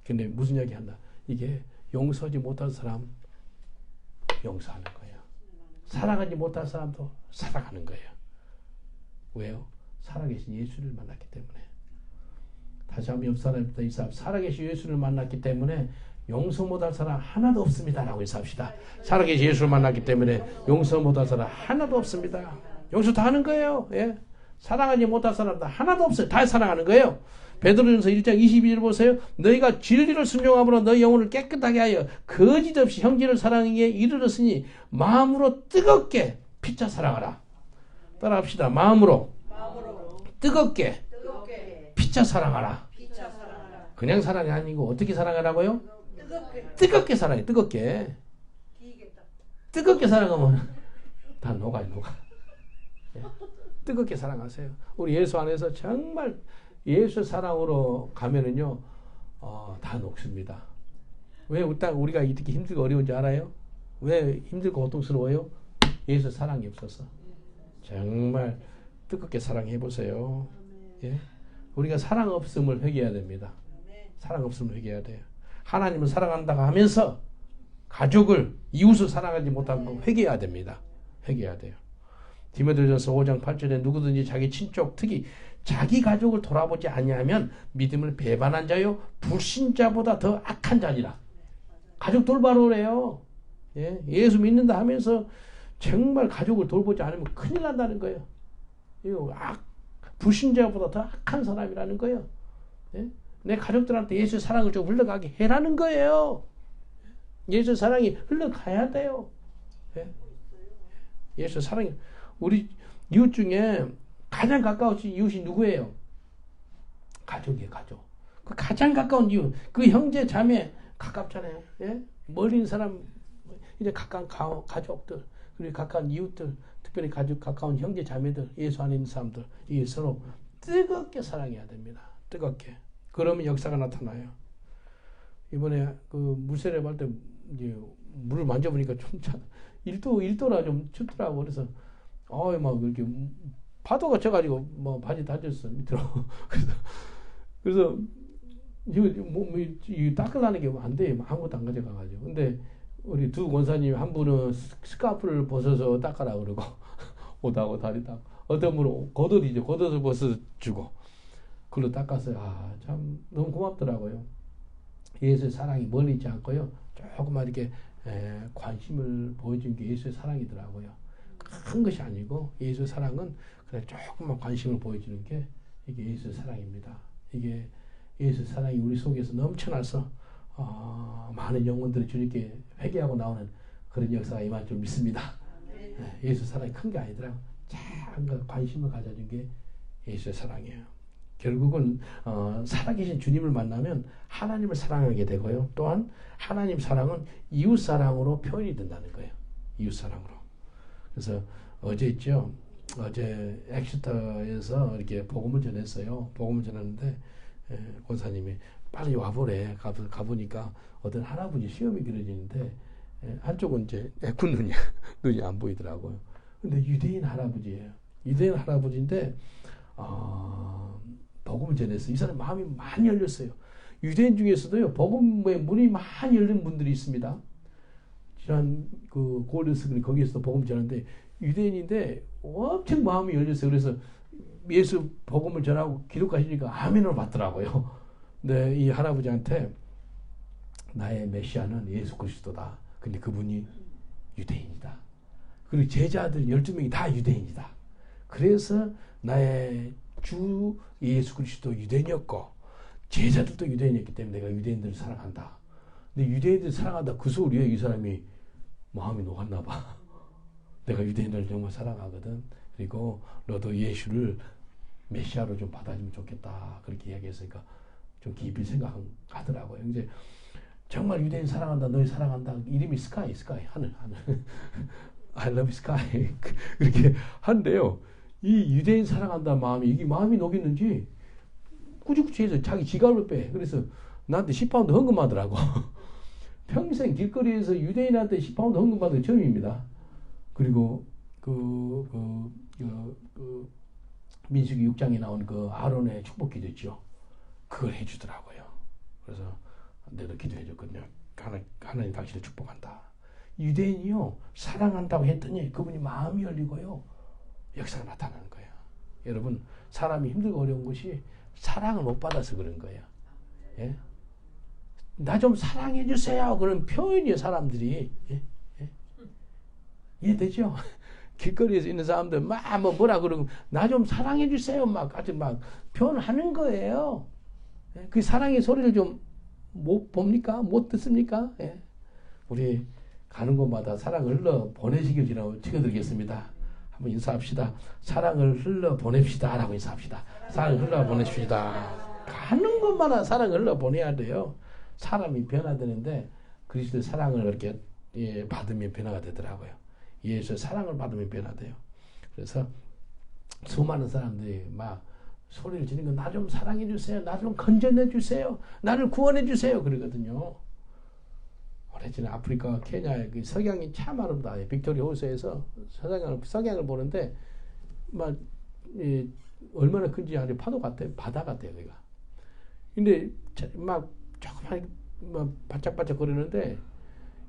근데 무슨 이야기 한다? 이게 용서하지 못할 사람 용서하는 거예요. 사랑하지 못할 사람도 사랑하는 거예요. 왜요? 살아계신 예수를 만났기 때문에. 다시 한번 옆 사람부터 인사합니다. 살아계신 예수를 만났기 때문에 용서 못할 사람 하나도 없습니다 라고 인사합시다. 살아계신 예수를 만났기 때문에 용서 못할 사람 하나도 없습니다. 용서 다 하는 거예요. 예? 사랑하지 못할 사람도 하나도 없어요. 다 사랑하는 거예요. 베드로전서 1장 22절 보세요. 너희가 진리를 순종함으로 너희 영혼을 깨끗하게 하여 거짓 없이 형제를 사랑하기에 이르렀으니 마음으로 뜨겁게 피차 사랑하라. 따라합시다. 마음으로 뜨겁게 피차 사랑하라. 그냥 사랑이 아니고 어떻게 사랑하라고요? 뜨겁게 사랑해. 뜨겁게 사랑하면 다 녹아요. 뜨겁게 사랑하세요. 우리 예수 안에서 정말 예수 사랑으로 가면은요, 다 녹습니다. 왜 우리가 이렇게 힘들고 어려운지 알아요? 왜 힘들고 고통스러워요? 예수 사랑이 없어서. 정말 뜨겁게 사랑해 보세요. 예? 우리가 사랑 없음을 회개해야 됩니다. 사랑 없음을 회개해야 돼요. 하나님을 사랑한다고 하면서 가족을, 이웃을 사랑하지 못하는 거 회개해야 됩니다. 회개해야 돼요. 디모데전서 5장 8절에 누구든지 자기 친족, 특히 자기 가족을 돌아보지 아니하면 믿음을 배반한 자요 불신자보다 더 악한 자니라. 가족 돌봐놓으래요. 예? 예수 믿는다 하면서 정말 가족을 돌보지 않으면 큰일 난다는 거예요. 이거 불신자보다 더 악한 사람이라는 거예요. 예? 내 가족들한테 예수의 사랑을 좀 흘러가게 해라는 거예요. 예수의 사랑이 흘러가야 돼요. 예? 예수의 사랑이. 우리 이웃 중에 가장 가까운 이웃이 누구예요? 가족이에요, 가족. 그 가장 가까운 이웃, 그 형제, 자매 가깝잖아요. 예? 멀리 있는 사람, 이제 가까운 가족들, 그리고 가까운 이웃들, 특별히 가까운 형제, 자매들, 예수 안에 있는 사람들, 이 서로 뜨겁게 사랑해야 됩니다. 뜨겁게. 그러면 역사가 나타나요. 이번에 그 물세례 할 때 이제 물을 만져보니까 좀 1도라 좀 춥더라고. 그래서 막 이렇게 파도가 쳐가지고 뭐 바지 다 젖었어 밑으로. 그래서 이거 닦으려는 게 안 돼요. 아무것도 안 가져가가지고. 근데 우리 두 권사님 한 분은 스카프를 벗어서 닦아라 그러고 옷하고 다리 닦고, 어떤 분은 겉옷을 벗어주고 그걸로 닦았어요. 참 너무 고맙더라고요. 예수의 사랑이 멀리 있지 않고요, 조금만 이렇게 관심을 보여준 게 예수의 사랑이더라고요. 큰 것이 아니고 예수의 사랑은 그냥 조금만 관심을 보여주는 게 이게 예수의 사랑입니다. 이게 예수의 사랑이 우리 속에서 넘쳐나서 많은 영혼들이 주님께 회개하고 나오는 그런 역사가 임할 줄 믿습니다. 예수 사랑이 큰 게 아니더라고. 작은 관심을 가져준 게 예수의 사랑이에요. 결국은 살아계신 주님을 만나면 하나님을 사랑하게 되고요. 또한 하나님 사랑은 이웃 사랑으로 표현이 된다는 거예요. 이웃 사랑으로. 그래서 어제 있죠. 어제 엑시터에서 이렇게 복음을 전했어요. 복음을 전했는데 권사님이 빨리 와보래. 가보니까 어떤 할아버지 시험이 그려지는데 한쪽은 이제 애군 눈이 안 보이더라고요. 근데 유대인 할아버지예요. 유대인 할아버지인데 복음을 전했어요. 이 사람 마음이 많이 열렸어요. 유대인 중에서도요, 복음의 문이 많이 열린 분들이 있습니다. 지난 그 골드스크린 거기에서도 복음 전하는데 유대인인데 엄청 마음이 열렸어요. 그래서 예수 복음을 전하고 기독하시니까 아멘을 받더라고요. 근데 이 할아버지한테 나의 메시아는 예수 그리스도다. 근데 그분이 유대인이다. 그리고 제자들 12명이 다 유대인이다. 그래서 나의 주 예수 그리스도 유대인이었고 제자들도 유대인이었기 때문에 내가 유대인들을 사랑한다. 근데 유대인들을 사랑한다 그 소리에 이 사람이 마음이 녹았나 봐. 내가 유대인들을 정말 사랑하거든. 그리고 너도 예수를 메시아로 좀 받아주면 좋겠다. 그렇게 이야기했으니까 좀 깊이 생각하더라고요. 이제 정말 유대인 사랑한다. 너희 사랑한다. 이름이 스카이 하늘 I love sky 그렇게 한대요. 이 유대인 사랑한다 마음이 이게 마음이 녹였는지 꾸죽꾸죽해서 자기 지갑을 빼. 그래서 나한테 10파운드 헌금하더라고. 평생 길거리에서 유대인한테 10파운드 헌금받은 게 처음입니다. 그리고 민수기 6장에 나온 그 아론의 축복 기도 있죠. 그걸 해주더라고요. 그래서 내가 기도해 줬거든요. 하나님 당신을 축복한다. 유대인이요 사랑한다고 했더니 그분이 마음이 열리고요 역사가 나타나는 거예요. 여러분 사람이 힘들고 어려운 것이 사랑을 못 받아서 그런 거예요. 예? 나 좀 사랑해 주세요. 그런 표현이에요 사람들이. 예? 예? 이해되죠? 길거리에서 있는 사람들 막 뭐라 그러고 나 좀 사랑해 주세요. 막 아주 막 표현하는 거예요. 예? 그 사랑의 소리를 좀 못 봅니까? 못 듣습니까? 예? 우리 가는 곳마다 사랑을 흘러 보내시길 찍어드리겠습니다. 한번 인사합시다. 사랑을 흘러 보냅시다. 라고 인사합시다. 사랑을 흘러 보냅시다. 가는 곳마다 사랑을 흘러 보내야 돼요. 사람이 변화되는데 그리스도의 사랑을 그렇게 받으면 변화가 되더라고요. 예수의 사랑을 받으면 변화돼요. 그래서 수많은 사람들이 막 소리를 지르는 거 나 좀 사랑해 주세요. 나 좀 건져내 주세요. 나를 구원해 주세요. 그러거든요. 오래전에 아프리카 케냐의 그 석양이 참 아름다워요. 빅토리아 호수에서 석양을 보는데 막 얼마나 큰지 아니 파도 같아요. 바다 같아요. 그가. 근데 막 조그만 막 반짝반짝 거리는데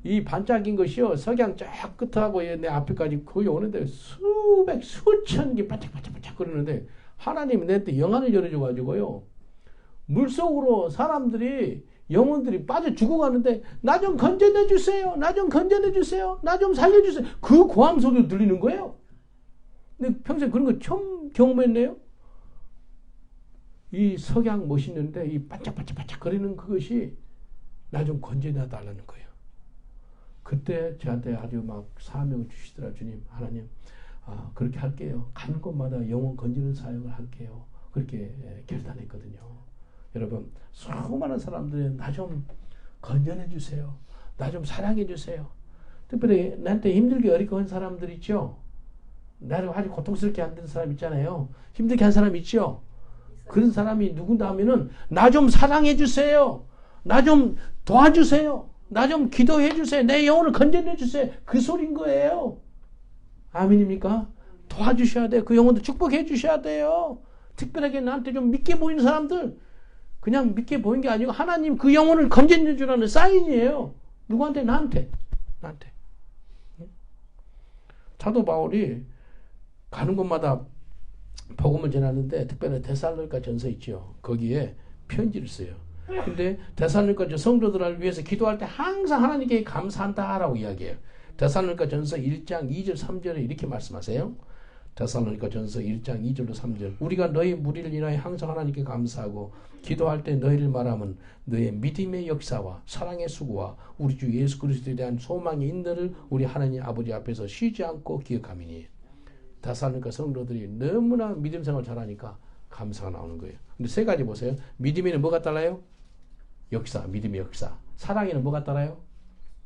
이 반짝인 것이요 석양 쫙 끝하고 내 앞에까지 거의 오는데 수천 개 반짝반짝 거리는데 하나님이 내한테 영안을 열어줘 가지고요 물속으로 사람들이 영혼들이 빠져 죽어가는데 나 좀 건져내 주세요. 나 좀 건져내 주세요. 나 좀 살려주세요. 그 고함 소리가 들리는 거예요. 근데 평생 그런 거 처음 경험했네요. 이 석양 멋있는데 이 반짝반짝 거리는 그것이 나 좀 건져내 달라는 거예요. 그때 저한테 아주 막 사명을 주시더라. 주님 하나님 그렇게 할게요. 가는 곳마다 영혼 건지는 사역을 할게요. 그렇게 결단했거든요. 여러분 수많은 사람들이 나 좀 건져내 주세요. 나 좀 사랑해 주세요. 특별히 나한테 힘들게 어렵게 한 사람들 있죠. 나를 아주 고통스럽게 만든 사람 있잖아요. 힘들게 한 사람 있죠. 그런 사람이 누군가 하면은 나 좀 사랑해 주세요. 나 좀 도와주세요. 나 좀 기도해 주세요. 내 영혼을 건져내 주세요. 그 소린 거예요. 아멘입니까? 도와주셔야 돼요. 그 영혼도 축복해 주셔야 돼요. 특별하게 나한테 좀 믿게 보이는 사람들 그냥 믿게 보인 게 아니고 하나님 그 영혼을 건져내 주라는 사인이에요. 누구한테? 나한테. 사도 바울이 가는 곳마다 복음을 전하는데 특별히 데살로니가 전서 있죠. 거기에 편지를 써요. 근데 데살로니가 성도들을 위해서 기도할 때 항상 하나님께 감사한다라고 이야기해요. 데살로니가 전서 1장 2절 3절에 이렇게 말씀하세요. 데살로니가 전서 1장 2절로 3절 우리가 너희 무리를 인하여 항상 하나님께 감사하고 기도할 때 너희를 말하면 너의 믿음의 역사와 사랑의 수고와 우리 주 예수 그리스도에 대한 소망의 인내를 우리 하나님 아버지 앞에서 쉬지 않고 기억함이니. 데살로니가 성도들이 너무나 믿음 생활 잘하니까 감사가 나오는 거예요. 근데 세 가지 보세요. 믿음에는 뭐가 따라요? 역사, 믿음의 역사. 사랑에는 뭐가 따라요?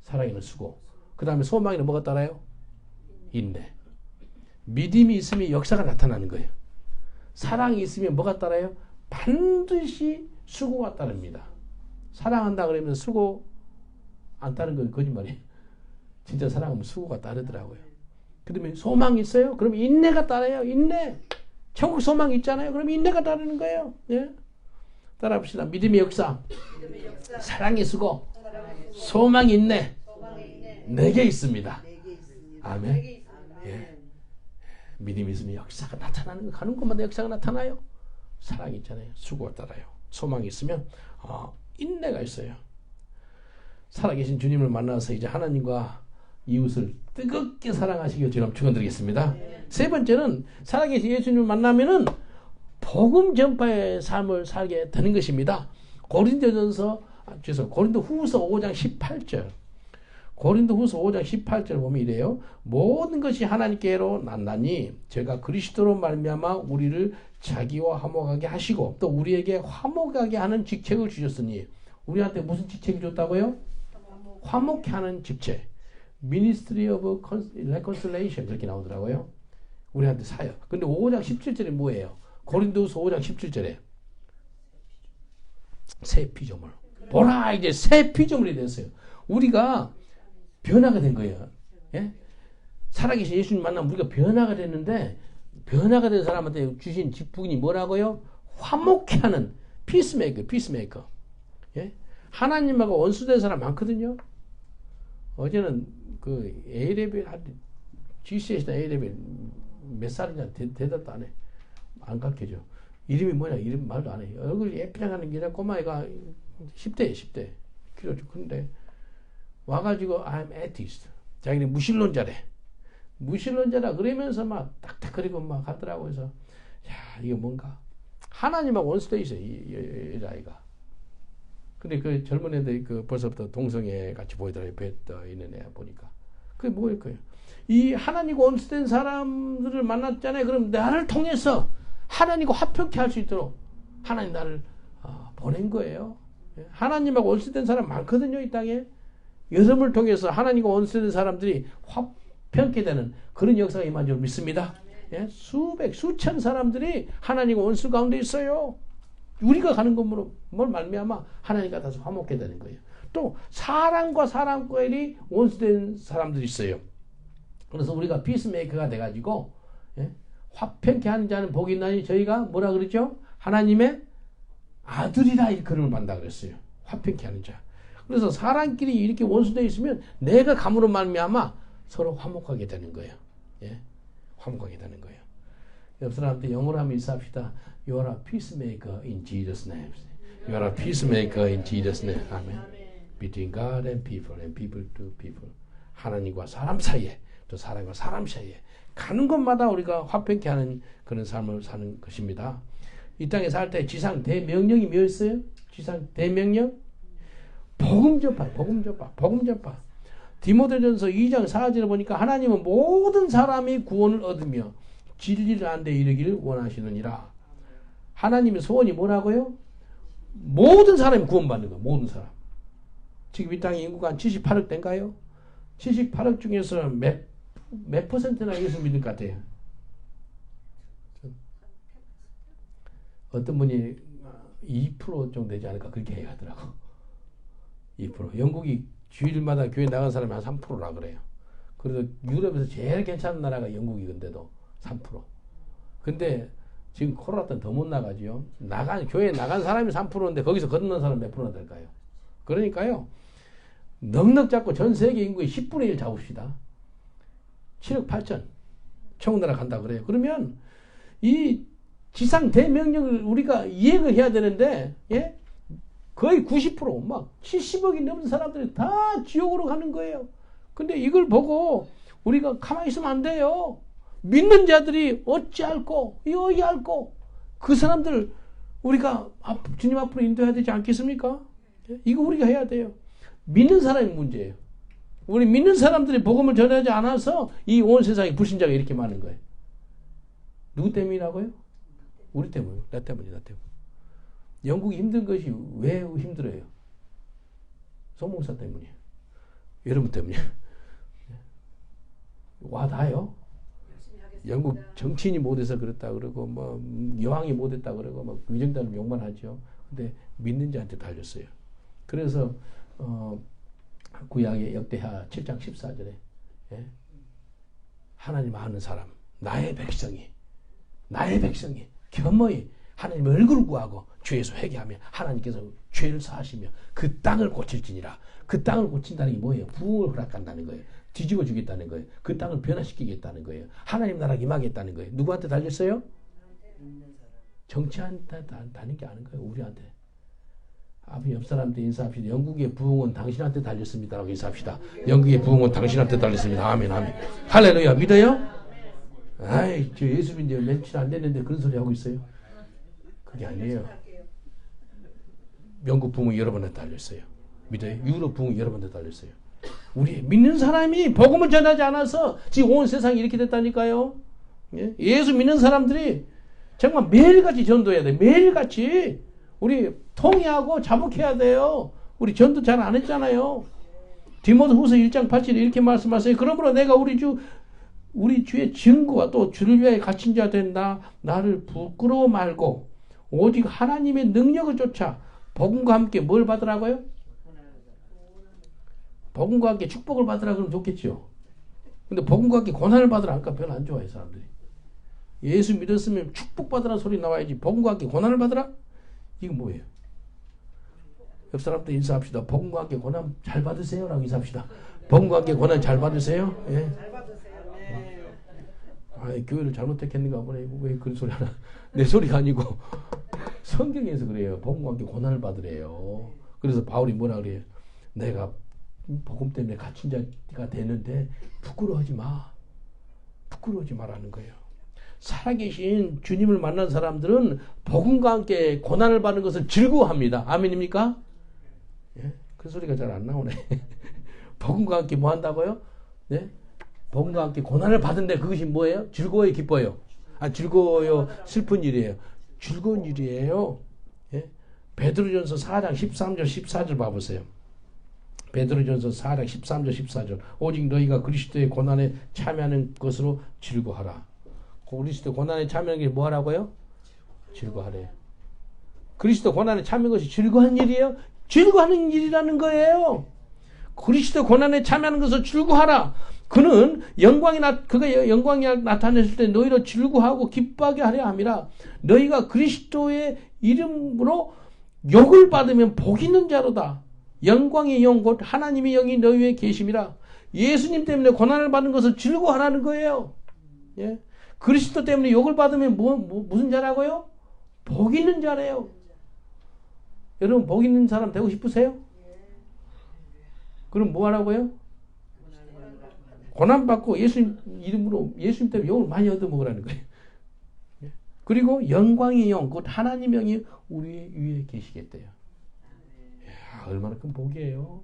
사랑에는 수고. 그 다음에 소망에는 뭐가 따라요? 인내. 믿음이 있으면 역사가 나타나는 거예요. 사랑이 있으면 뭐가 따라요? 반드시 수고가 따릅니다. 사랑한다 그러면 수고 안 따르는 건 거짓말이에요. 진짜 사랑하면 수고가 따르더라고요. 그러면 소망이 있어요? 그러면 인내가 따라요. 인내. 천국 소망이 있잖아요. 그럼 인내가 따르는 거예요. 예? 따라 봅시다. 믿음의 역사, 사랑의 수고, 소망이 있네. 내게 있습니다. 아멘. 예. 믿음이 있으면 역사가 나타나는 거, 가는 곳마다 역사가 나타나요. 사랑이 있잖아요. 수고가 따라요. 소망이 있으면 인내가 있어요. 살아계신 주님을 만나서 이제 하나님과 이웃을 뜨겁게 사랑하시길 주님 축원드리겠습니다. 세 번째는 살아계신 예수님을 만나면은 복음 전파의 삶을 살게 되는 것입니다. 고린도후서 5장 18절. 고린도후서 5장 18절 보면 이래요. 모든 것이 하나님께로 났나니 제가 그리스도로 말미암아 우리를 자기와 화목하게 하시고 또 우리에게 화목하게 하는 직책을 주셨으니 우리한테 무슨 직책이 줬다고요? 화목케 하는 직책. Ministry of Reconciliation 그렇게 나오더라고요. 우리한테 사역. 근데 5장 17절에 뭐예요? 고린도후서 5장 17절에 새 피조물. 보라 이제 새 피조물이 됐어요. 우리가 변화가 된 거예요. 예? 살아계신 예수님 만나면 우리가 변화가 됐는데 변화가 된 사람한테 주신 직분이 뭐라고요? 화목케 하는 피스메이커. 예? 하나님하고 원수된 사람 많거든요. 어제는 그 A레벨 GCS나 A레벨 몇 살이냐 대답도 안 해. 안 가르쳐줘. 이름이 뭐냐 이름 말도 안 해. 얼굴이 예쁘장하는 게 꼬마애가 10대 키로 좀 큰데 와가지고 I'm atheist. 자기는 무신론자래. 무신론자라 그러면서 막 딱딱거리고 막 하더라고. 그래서 야 이게 뭔가 하나님하고 원수돼 있어요. 이 아이가. 근데 그 젊은 애들 그 벌써부터 동성애 같이 보이더라고요. 배 있는 애 보니까. 그게 뭐일 거예요? 이 하나님과 원수된 사람들을 만났잖아요. 그럼 나를 통해서 하나님과 화평케 할 수 있도록 하나님 나를 보낸 거예요. 하나님하고 원수된 사람 많거든요. 이 땅에. 여러분을 통해서 하나님과 원수된 사람들이 화평케 되는 그런 역사가 임한 줄 믿습니다. 예? 수천 사람들이 하나님과 원수 가운데 있어요. 우리가 가는 것으로 뭘 말미암아 하나님과 다시 화목게 되는 거예요. 또 사랑과 사랑과일이 원수된 사람들이 있어요. 그래서 우리가 피스메이커가 돼가지고 예? 화평케 하는 자는 복이 있나니 저희가 뭐라 그러죠? 하나님의 아들이라 일컬음을 받는다 그랬어요. 화평케 하는 자. 그래서 사람끼리 이렇게 원수되어 있으면 내가 감으로 말미암아 서로 화목하게 되는 거예요. 예? 화목하게 되는 거예요. 옆 사람한테 영어로 한번 인사합시다. You are a peacemaker in Jesus' name. You are a peacemaker in Jesus' name. 아멘. Between God and people to people. 하나님과 사람 사이에 또 사람과 사람 사이에 가는 곳마다 우리가 화평케 하는 그런 삶을 사는 것입니다. 이 땅에 살 때 지상 대명령이 뭐였어요? 지상 대명령? 복음 전파. 디모데전서 2장 4절에 보니까 하나님은 모든 사람이 구원을 얻으며 진리를 아는 데 이르기를 원하시느니라. 하나님의 소원이 뭐라고요? 모든 사람이 구원받는 거예요. 모든 사람. 지금 이 땅의 인구가 한 78억 된가요? 78억 중에서 몇 퍼센트나 예수 믿을 것 같아요? 어떤 분이 2% 정도 되지 않을까 그렇게 얘기하더라고. 2%. 영국이 주일마다 교회 나간 사람이 한 3%라 그래요. 그래서 유럽에서 제일 괜찮은 나라가 영국이 근데도 3%. 근데 지금 코로나 때는 더 못 나가지요. 교회에 나간 사람이 3%인데 거기서 건너는 사람 몇 프로나 될까요? 그러니까요. 넉넉 잡고 전 세계 인구의 10분의 1 잡읍시다. 7억 8천. 청나라 간다 그래요. 그러면 이 지상 대명령을 우리가 이행을 해야 되는데 예? 거의 90% 막 70억이 넘는 사람들이 다 지옥으로 가는 거예요. 근데 이걸 보고 우리가 가만히 있으면 안 돼요. 믿는 자들이 어찌할꼬 여기할꼬 그 사람들 우리가 주님 앞으로 인도해야 되지 않겠습니까? 이거 우리가 해야 돼요. 믿는 사람이 문제예요. 우리 믿는 사람들이 복음을 전하지 않아서 이 온 세상에 불신자가 이렇게 많은 거예요. 누구 때문이라고요? 우리 때문이에요. 나 때문이에요. 영국이 힘든 것이 왜 힘들어요? 송목사 때문이에요. 여러분 때문이에요. 와 닿아요? 영국 정치인이 못해서 그렇다 그러고 뭐 여왕이 못했다 그러고 막 위정자는 욕만 하죠. 근데 믿는 자한테 달렸어요. 그래서 구약의 역대하 7장 14절에 예? 하나님 아는 사람 나의 백성이 겸허히 하나님의 얼굴을 구하고 죄에서 회개하며 하나님께서 죄를 사하시며 그 땅을 고칠지니라. 그 땅을 고친다는 게 뭐예요? 부흥을 허락한다는 거예요. 뒤집어 주겠다는 거예요. 그 땅을 변화시키겠다는 거예요. 하나님 나라가 임하겠다는 거예요. 누구한테 달렸어요? 정치한테 다는 게 아닌 거예요. 우리한테. 앞에 옆 사람한테 인사합시다. 영국의 부흥은 당신한테 달렸습니다. 라고 인사합시다. 영국의 부흥은 당신한테 달렸습니다. 아멘, 아멘. 할렐루야. 믿어요? 아이, 저 예수 믿은 지 며칠 안 됐는데 그런 소리 하고 있어요. 그게 아니에요. 영국 부흥은 여러분한테 달렸어요. 믿어요? 유럽 부흥은 여러분한테 달렸어요. 우리 믿는 사람이 복음을 전하지 않아서 지금 온 세상이 이렇게 됐다니까요. 예? 예수 믿는 사람들이 정말 매일같이 전도해야 돼. 매일같이 우리 통회하고 자복해야 돼요. 우리 전도 잘 안 했잖아요. 디모데후서 1장 8절에 이렇게 말씀하세요. 그러므로 내가 우리 주의 증거와 또 주를 위하여 갇힌 자 된 나를 부끄러워 말고 오직 하나님의 능력을 쫓아 복음과 함께 뭘 받으라고요? 복음과 함께 축복을 받으라 그러면 좋겠죠. 근데 복음과 함께 고난을 받으라 하니까 별로 안 좋아해 사람들이. 예수 믿었으면 축복받으라 소리 나와야지 복음과 함께 고난을 받으라? 이건 뭐예요? 옆 사람도 인사합시다. 복음과 함께 고난 잘 받으세요 라고 인사합시다. 복음과 함께 고난 잘 받으세요? 예. 잘 받으세요. 네. 아이, 교회를 잘못했겠는가 보네. 왜 그런 소리 하나. 내 소리가 아니고 성경에서 그래요. 복음과 함께 고난을 받으래요. 그래서 바울이 뭐라 그래요? 내가 복음 때문에 갇힌 자가 되는데 부끄러워하지 마. 부끄러워하지 마라는 거예요. 살아계신 주님을 만난 사람들은 복음과 함께 고난을 받는 것을 즐거워합니다. 아멘입니까? 예? 그 소리가 잘 안 나오네. 복음과 함께 뭐 한다고요? 네? 복음과 함께 고난을 받은데 그것이 뭐예요? 즐거워요, 기뻐요? 아, 즐거워요, 슬픈 일이에요? 즐거운 일이에요. 예? 베드로전서 4장 13절 14절 봐보세요. 베드로전서 4장 13절 14절 오직 너희가 그리스도의 고난에 참여하는 것으로 즐거워하라. 그리스도 고난에 참여하는 게 뭐 하라고요? 즐거워하래요. 그리스도 고난에 참여하는 것이 즐거운 일이에요? 즐거워하는 일이라는 거예요. 그리스도 고난에 참여하는 것을 즐거워하라. 그가 영광이 나타냈을 때 너희로 즐거워하고 기뻐하게 하려 함이라. 너희가 그리스도의 이름으로 욕을 받으면 복 있는 자로다. 영광의 영 곧 하나님의 영이 너희 위에 계심이라. 예수님 때문에 고난을 받는 것을 즐거워하라는 거예요. 예? 그리스도 때문에 욕을 받으면 무슨 자라고요? 복 있는 자래요. 여러분 복 있는 사람 되고 싶으세요? 그럼 뭐 하라고요? 고난받고 예수님 이름으로 예수님 때문에 욕을 많이 얻어먹으라는 거예요. 그리고 영광의 영, 곧 하나님의 영이 우리 위에 계시겠대요. 이야, 얼마나 큰 복이에요.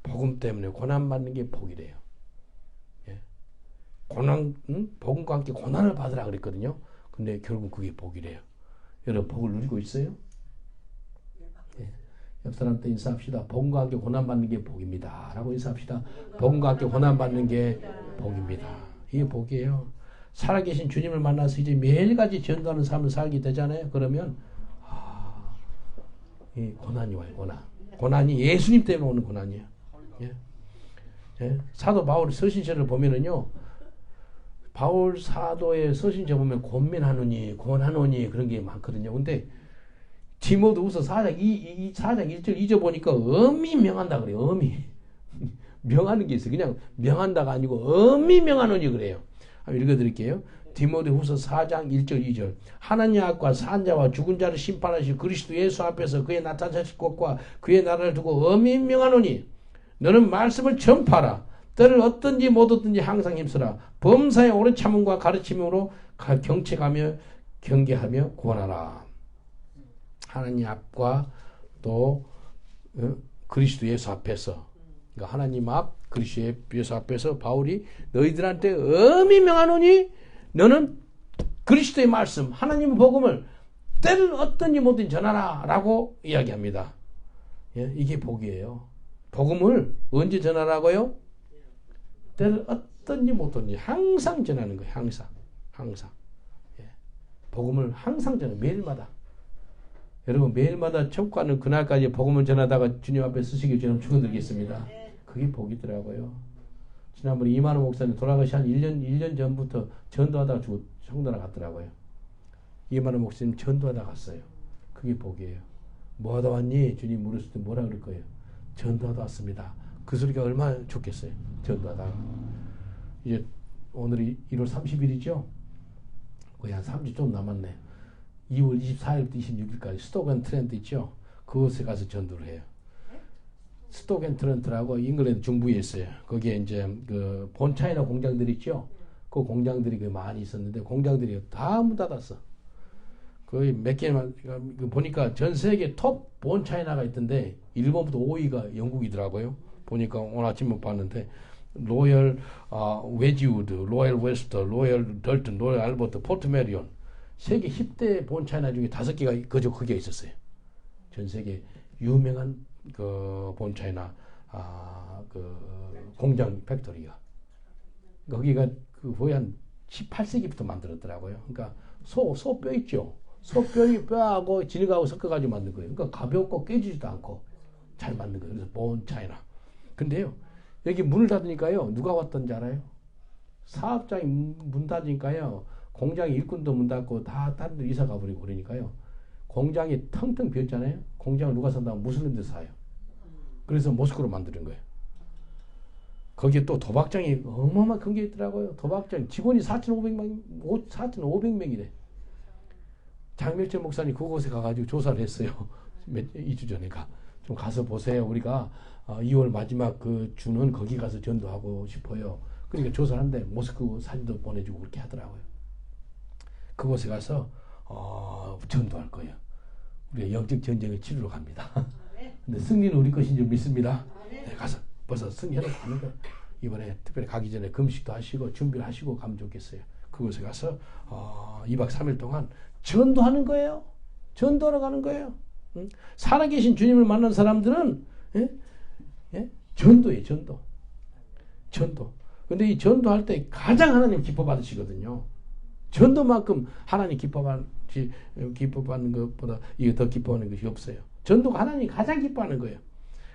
복음 때문에 고난받는 게 복이래요. 복음과 함께 고난을 받으라 그랬거든요. 근데 결국 그게 복이래요. 여러분 복을 누리고 있어요? 예. 옆 사람한테 인사합시다. 복음과 함께 고난받는 게 복입니다. 라고 인사합시다. 복음과 함께 고난받는 게 복입니다. 이게 복이에요. 살아계신 주님을 만나서 이제 매일같이 전도하는 삶을 살게 되잖아요. 그러면 이 고난이 와요. 고난이 예수님 때문에 오는 고난이에요. 예. 예. 사도 바울의 서신서를 보면은요. 바울 사도의 서신서 보면 권면하노니 그런 게 많거든요. 근데 디모데후서 4장 1절 2절 보니까 엄히 명한다 그래요. 엄히 명하는 게 있어요. 그냥 명한다가 아니고 엄히 명하노니 그래요. 한번 읽어드릴게요. 디모데후서 4장 1절 2절 하나님 앞과 산 자와 죽은 자를 심판하실 그리스도 예수 앞에서 그의 나타나실 것과 그의 나라를 두고 엄히 명하노니 너는 말씀을 전파하라. 때를 얻든지 못 얻든지 항상 힘쓰라. 범사의 오랜 참음과 가르침으로 경책하며 경계하며 구원하라. 하나님 앞과 또 그리스도 예수 앞에서, 그러니까 하나님 앞 그리스도 예수 앞에서 바울이 너희들한테 엄히 명하노니 너는 그리스도의 말씀 하나님의 복음을 때를 얻든지 못 얻든지 전하라 라고 이야기합니다. 예, 이게 복이에요. 복음을 언제 전하라고요? 때를 얻든지 못 얻든지 항상 전하는 거예요. 항상. 항상. 예. 복음을 항상 전해. 매일마다. 여러분 매일마다 천국 가는 그날까지 복음을 전하다가 주님 앞에 서시기 전에 축원드리겠습니다. 그게 복이더라고요. 지난번에 이만호 목사님 돌아가시 한 1년 전부터 전도하다가 죽고 성도나 갔더라고요. 이만호 목사님 전도하다 갔어요. 그게 복이에요. 뭐 하다 왔니? 주님 물었을 때 뭐라 그럴 거예요? 전도하다 왔습니다. 그 소리가 얼마나 좋겠어요. 전도하다가. 이제 오늘이 1월 30일이죠? 거의 한 3주 좀 남았네. 2월 24일부터 26일까지 스톡앤트렌트 있죠? 그곳에 가서 전도를 해요. 스톡앤트렌트라고 잉글랜드 중부에 있어요. 거기에 이제 그 본차이나 공장들이 있죠? 그 공장들이 많이 있었는데 공장들이 다 문 닫았어. 거의 몇 개만 보니까 전 세계 톱 본차이나가 있던데 일본부터 5위가 영국이더라고요. 보니까 오늘 아침에 봤는데 로열 웨지우드, 로열 웨스터, 로열 덜튼, 로열 알버트, 포트 메리온 세계 10대 본차이나 중에 5개가 그저 거기에 있었어요. 전 세계 유명한 그 본차이나 그 공장 팩토리가 거기가 그 거의 한 18세기부터 만들었더라고요. 그러니까 소뼈 있죠. 소뼈이 뼈하고 진흙하고 섞어가지고 만든 거예요. 그러니까 가볍고 깨지지도 않고 잘 만든 거예요. 그래서 본차이나. 근데요 여기 문을 닫으니까요 누가 왔던지 알아요? 사업장이 문 닫으니까요 공장의 일꾼도 문 닫고 다 다른 데 이사 가버리고 그러니까요 공장이 텅텅 비었잖아요. 공장을 누가 산다면 무슬림들 사요. 그래서 모스크로 만드는 거예요. 거기에 또 도박장이 어마어마한 큰 게 있더라고요. 도박장 직원이 4,500명이래. 장멸철 목사님 그곳에 가가지고 조사를 했어요. 2주 전에 좀 가서 보세요. 우리가 2월 마지막 그 주는 거기 가서 전도하고 싶어요. 그러니까 조사를 하는데 모스크 사진도 보내주고 그렇게 하더라고요. 그곳에 가서 전도할 거예요. 우리가 영적 전쟁을 치르러 갑니다. 근데 승리는 우리 것인 줄 믿습니다. 네, 가서 벌써 승리해놓고 가는 거예요. 이번에 특별히 가기 전에 금식도 하시고 준비를 하시고 가면 좋겠어요. 그곳에 가서 2박 3일 동안 전도하는 거예요. 전도하러 가는 거예요. 응? 살아계신 주님을 만난 사람들은 전도예요. 전도. 근데 이 전도할 때 가장 하나님 기뻐 받으시거든요. 전도만큼 하나님 기뻐받는 것보다 이게 더 기뻐하는 것이 없어요. 전도가 하나님이 가장 기뻐하는 거예요.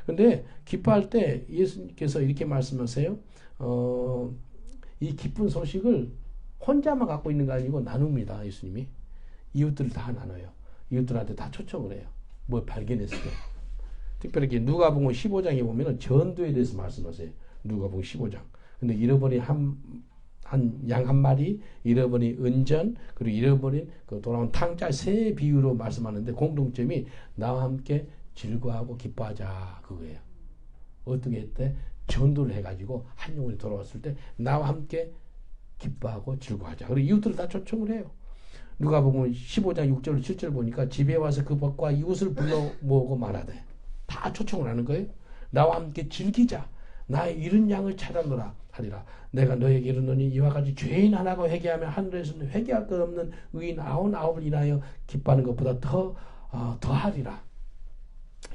근데 기뻐할 때 예수님께서 이렇게 말씀하세요. 이 기쁜 소식을 혼자만 갖고 있는 거 아니고 나눕니다. 예수님이. 이웃들을 다 나눠요. 이웃들한테 다 초청을 해요. 뭐 발견했을 때. 특별히 누가복음 15장에 보면 전도에 대해서 말씀하세요. 누가복음 15장. 근데 잃어버린 양 한 마리, 잃어버린 은전, 그리고 잃어버린 그 돌아온 탕자 세 비유로 말씀하는데 공통점이 나와 함께 즐거워하고 기뻐하자 그거예요. 어떻게 했대? 전도를 해가지고 한 영혼이 돌아왔을 때 나와 함께 기뻐하고 즐거워하자. 그리고 이웃들을 다 초청을 해요. 누가복음 15장 6절 7절 보니까 집에 와서 그 벗과 이웃을 불러 모으고 말하되 다 초청을 하는 거예요. 나와 함께 즐기자. 나의 잃은 양을 찾아노라 하리라. 내가 너에게 이르노니 이와 같이 죄인 하나가 회개하면 하늘에서는 회개할 것 없는 의인 99을 인하여 기뻐하는 것보다 더하리라.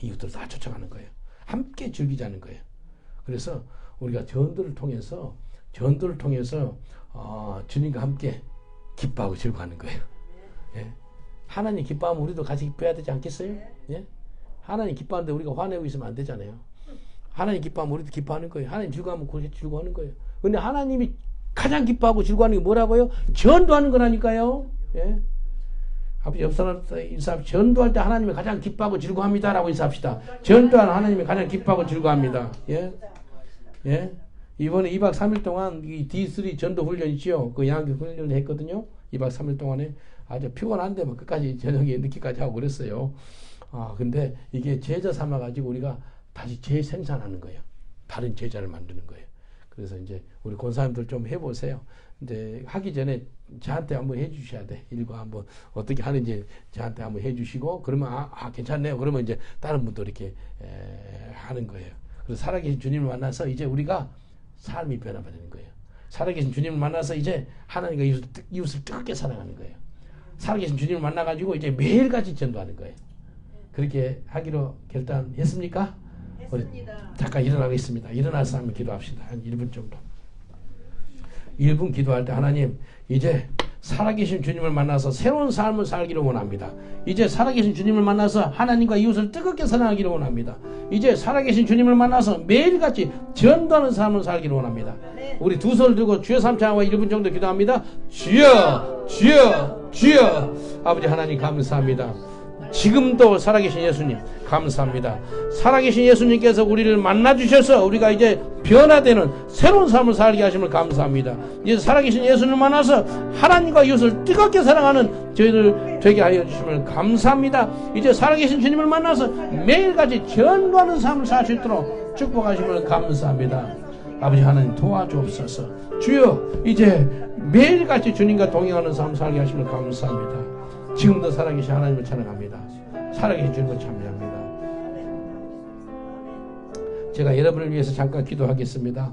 이웃들 다 초청하는 거예요. 함께 즐기자는 거예요. 그래서 우리가 전도를 통해서 주님과 함께 기뻐하고 즐거워하는 거예요. 예. 하나님 기뻐하면 우리도 같이 기뻐해야 되지 않겠어요? 예? 하나님 기뻐하는데 우리가 화내고 있으면 안 되잖아요. 하나님 기뻐하면 우리도 기뻐하는 거예요. 하나님 즐거워하면 그렇게 즐거워하는 거예요. 근데 하나님이 가장 기뻐하고 즐거워하는 게 뭐라고요? 전도하는 거라니까요. 예? 아버지 옆 사람 인사합시다. 전도할 때 하나님이 가장 기뻐하고 즐거워합니다. 라고 인사합시다. 전도하는 하나님이 가장 기뻐하고 즐거워합니다. 예? 예? 이번에 2박 3일 동안 이 D3 전도 훈련 있죠? 그 양육 훈련을 했거든요. 2박 3일 동안에 아주 피곤한데 뭐 끝까지 저녁에 늦게까지 하고 그랬어요. 근데 이게 제자 삼아가지고 우리가 다시 재생산하는 거예요. 다른 제자를 만드는 거예요. 그래서 이제 우리 권사님들 좀 해보세요. 근데 하기 전에 저한테 한번 해주셔야 돼. 일과 한번 어떻게 하는지 저한테 한번 해주시고 그러면 괜찮네요. 그러면 이제 다른 분도 이렇게 하는 거예요. 그래서 살아계신 주님을 만나서 이제 우리가 삶이 변화받는 거예요. 살아계신 주님을 만나서 이제 하나님과 이웃을 뜨겁게 사랑하는 거예요. 살아계신 주님을 만나가지고 이제 매일같이 전도하는 거예요. 그렇게 하기로 결단했습니까? 했습니다. 잠깐 일어나겠습니다. 일어나서 한번 기도합시다. 한 1분 정도. 1분 기도할 때 하나님 이제 살아계신 주님을 만나서 새로운 삶을 살기를 원합니다. 이제 살아계신 주님을 만나서 하나님과 이웃을 뜨겁게 사랑하기를 원합니다. 이제 살아계신 주님을 만나서 매일같이 전도하는 삶을 살기를 원합니다. 우리 두 손을 들고 주여 삼창과 1분 정도 기도합니다. 주여 주여 주여. 아버지 하나님 감사합니다. 지금도 살아계신 예수님 감사합니다. 살아계신 예수님께서 우리를 만나주셔서 우리가 이제 변화되는 새로운 삶을 살게 하심을 감사합니다. 이제 살아계신 예수님을 만나서 하나님과 이웃을 뜨겁게 사랑하는 저희들 되게 하여 주심을 감사합니다. 이제 살아계신 주님을 만나서 매일같이 전도하는 삶을 살 수 있도록 축복하심을 감사합니다. 아버지 하나님 도와주옵소서. 주여 이제 매일같이 주님과 동행하는 삶 살게 하심을 감사합니다. 지금도 살아계신 하나님을 찬양합니다. 살아계신 주님을 찬양합니다. 제가 여러분을 위해서 잠깐 기도하겠습니다.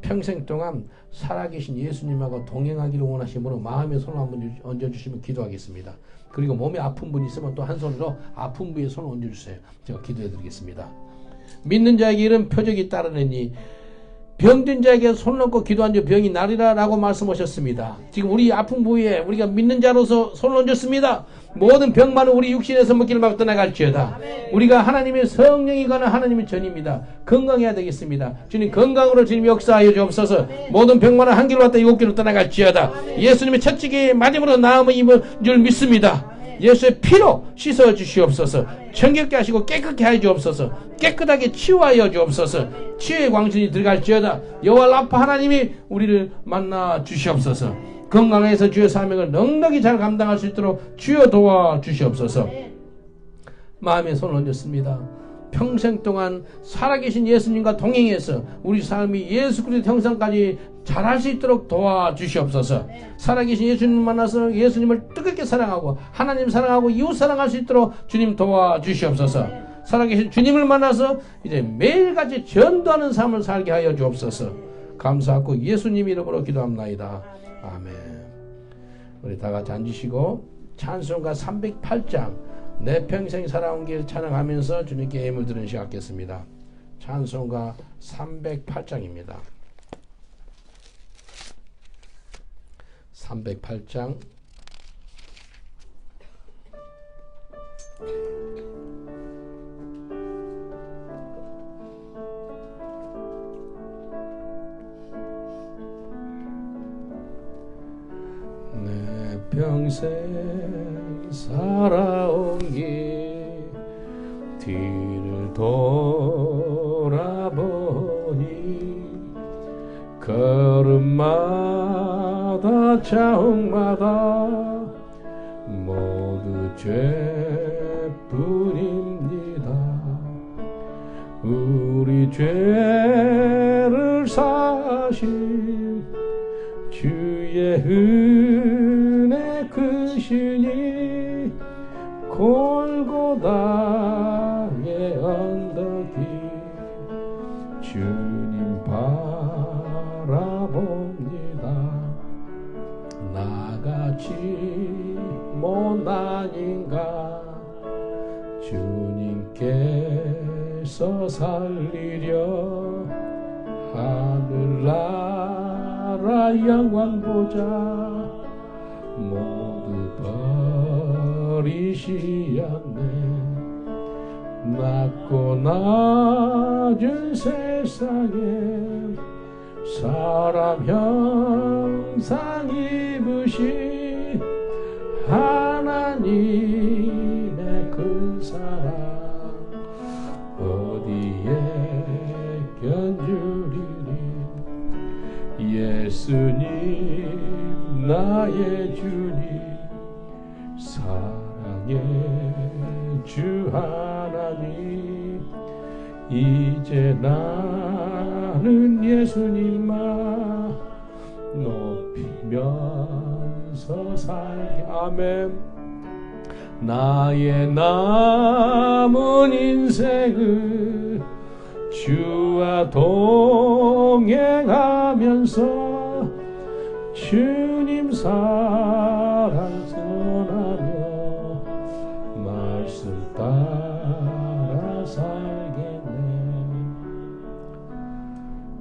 평생 동안 살아계신 예수님하고 동행하기를 원하시므로 마음의 손을 한번 얹어주시면 기도하겠습니다. 그리고 몸에 아픈 분이 있으면 또 한 손으로 아픈 부위에 손을 얹어주세요. 제가 기도해드리겠습니다. 믿는 자에게 이런 표적이 따르느니 병든 자에게 손 얹고 기도한 주 병이 나리라 라고 말씀하셨습니다. 지금 우리 아픈 부위에 우리가 믿는 자로서 손을 얹었습니다. 모든 병만은 우리 육신에서 먹기를 막 떠나갈지어다. 우리가 하나님의 성령이거나 하나님의 전입니다. 건강해야 되겠습니다. 주님 건강으로 주님 역사하여 주옵소서. 모든 병만은 한 길로 왔다 일곱 길로 떠나갈지어다. 예수님의 첫째기에 마지막으로 나음을 입은 줄 믿습니다. 예수의 피로 씻어 주시옵소서. 정결케 하시고 깨끗게 하여 주옵소서. 깨끗하게 치유하여 주옵소서. 치유의 광선이 들어갈지어다. 여호와 라파 하나님이 우리를 만나 주시옵소서. 건강해서 주의 사명을 넉넉히 잘 감당할 수 있도록 주여 도와 주시옵소서. 마음에 손을 얹었습니다. 평생 동안 살아계신 예수님과 동행해서 우리 삶이 예수 그리스도 형상까지 잘할 수 있도록 도와주시옵소서. 살아계신 예수님을 만나서 예수님을 뜨겁게 사랑하고 하나님 사랑하고 이웃 사랑할 수 있도록 주님 도와주시옵소서. 살아계신 주님을 만나서 이제 매일같이 전도하는 삶을 살게 하여 주옵소서. 감사하고 예수님 이름으로 기도합나이다. 아멘. 우리 다 같이 앉으시고 찬송가 308장 내 평생 살아온 길 찬양하면서 주님께 예물 드리는 시간 갖겠습니다. 찬송가 308장입니다. 308장 내 평생 살아온 길 뒤를 돌아보니 걸음마다 자옥마다 모두 죄뿐입니다. 우리 죄를 사신 주의 은혜 크시니 골고다의 언덕이 주님 바라봅니다. 나같이 못난인가 주님께서 살리려 하늘나라 영광 보자 모두 버리시 않네. 낮고 낮은 세상에 사람 형상 입으신 하나님의 그 사랑 어디에 견주리니. 예수님 나의 주님 사랑의 주 하나님 이제 나는 예수님만 높이면서 살게. 아멘. 나의 남은 인생을 주와 동행하면서 주님 사랑 전하며 말씀 따라 살겠네.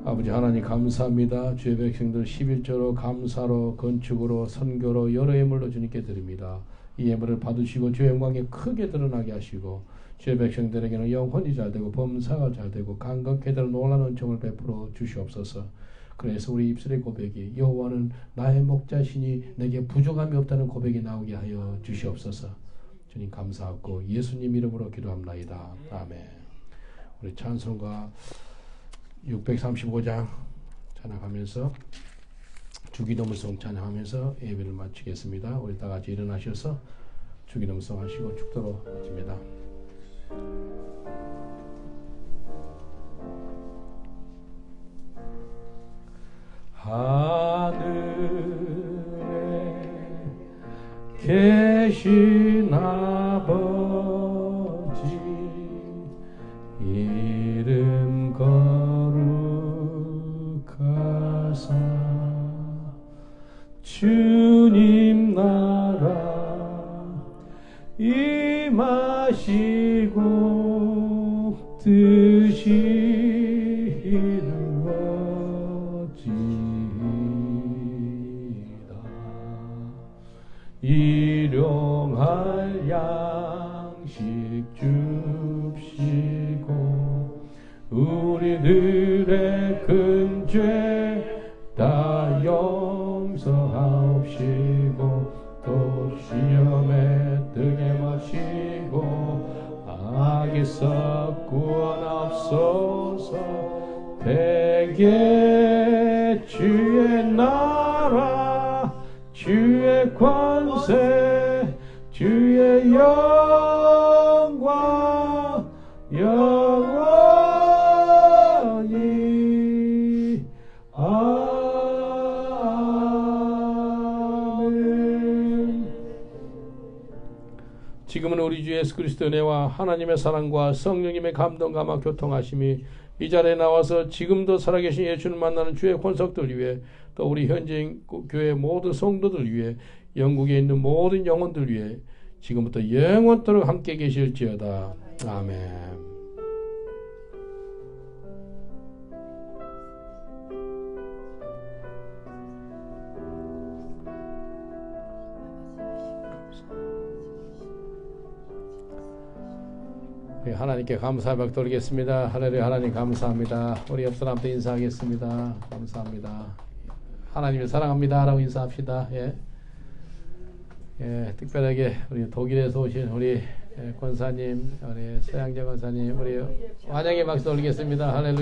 아버지 아버지 하나님 감사합니다. 주의 백성들 11조로 감사로 건축으로 선교로 여러 예물로 주님께 드립니다. 이 예물을 받으시고 주의 영광이 크게 드러나게 하시고 주의 백성들에게는 영혼이 잘되고 범사가 잘되고 강건케 되는 놀라운 은총을 베풀어 주시옵소서. 그래서 우리 입술의 고백이 여호와는 나의 목자시니 내게 부족함이 없다는 고백이 나오게 하여 주시옵소서. 주님 감사하고 예수님 이름으로 기도합나이다. 아멘. 우리 찬송가 635장 찬양하면서 주기도문송 찬양하면서 예배를 마치겠습니다. 우리 다 같이 일어나셔서 주기도문송 하시고 축도로 마칩니다. 하늘에 계신 아버지 이름 거룩하사 주님 나라 임하시고 뜻이 이루어지이다. 일용할 양식 줍시고 우리들의 큰 죄 다 용서하옵시고 또 시험에 들게 마시고 악에서 구원하옵소서. 대개 주의 나라 주의 권세 주의 영광 영원히 아멘. 지금은 우리 주 예수 그리스도의 은혜와 하나님의 사랑과 성령님의 감동 감화 교통하심이 이 자리에 나와서 지금도 살아계신 예수를 만나는 주의 권속들 위해 또 우리 현재 교회 모든 성도들 위해 영국에 있는 모든 영혼들 위해 지금부터 영원토록 함께 계실지어다. 아멘. 하나님께 감사의 박 돌리겠습니다. 할렐루야. 하나님 감사합니다. 우리 옆 사람한테 인사하겠습니다. 감사합니다. 하나님을 사랑합니다 라고 인사합시다. 특별하게 우리 독일에서 오신 우리 권사님, 우리 서양재 권사님, 우리 환영의 박수 돌리겠습니다. 할렐루야.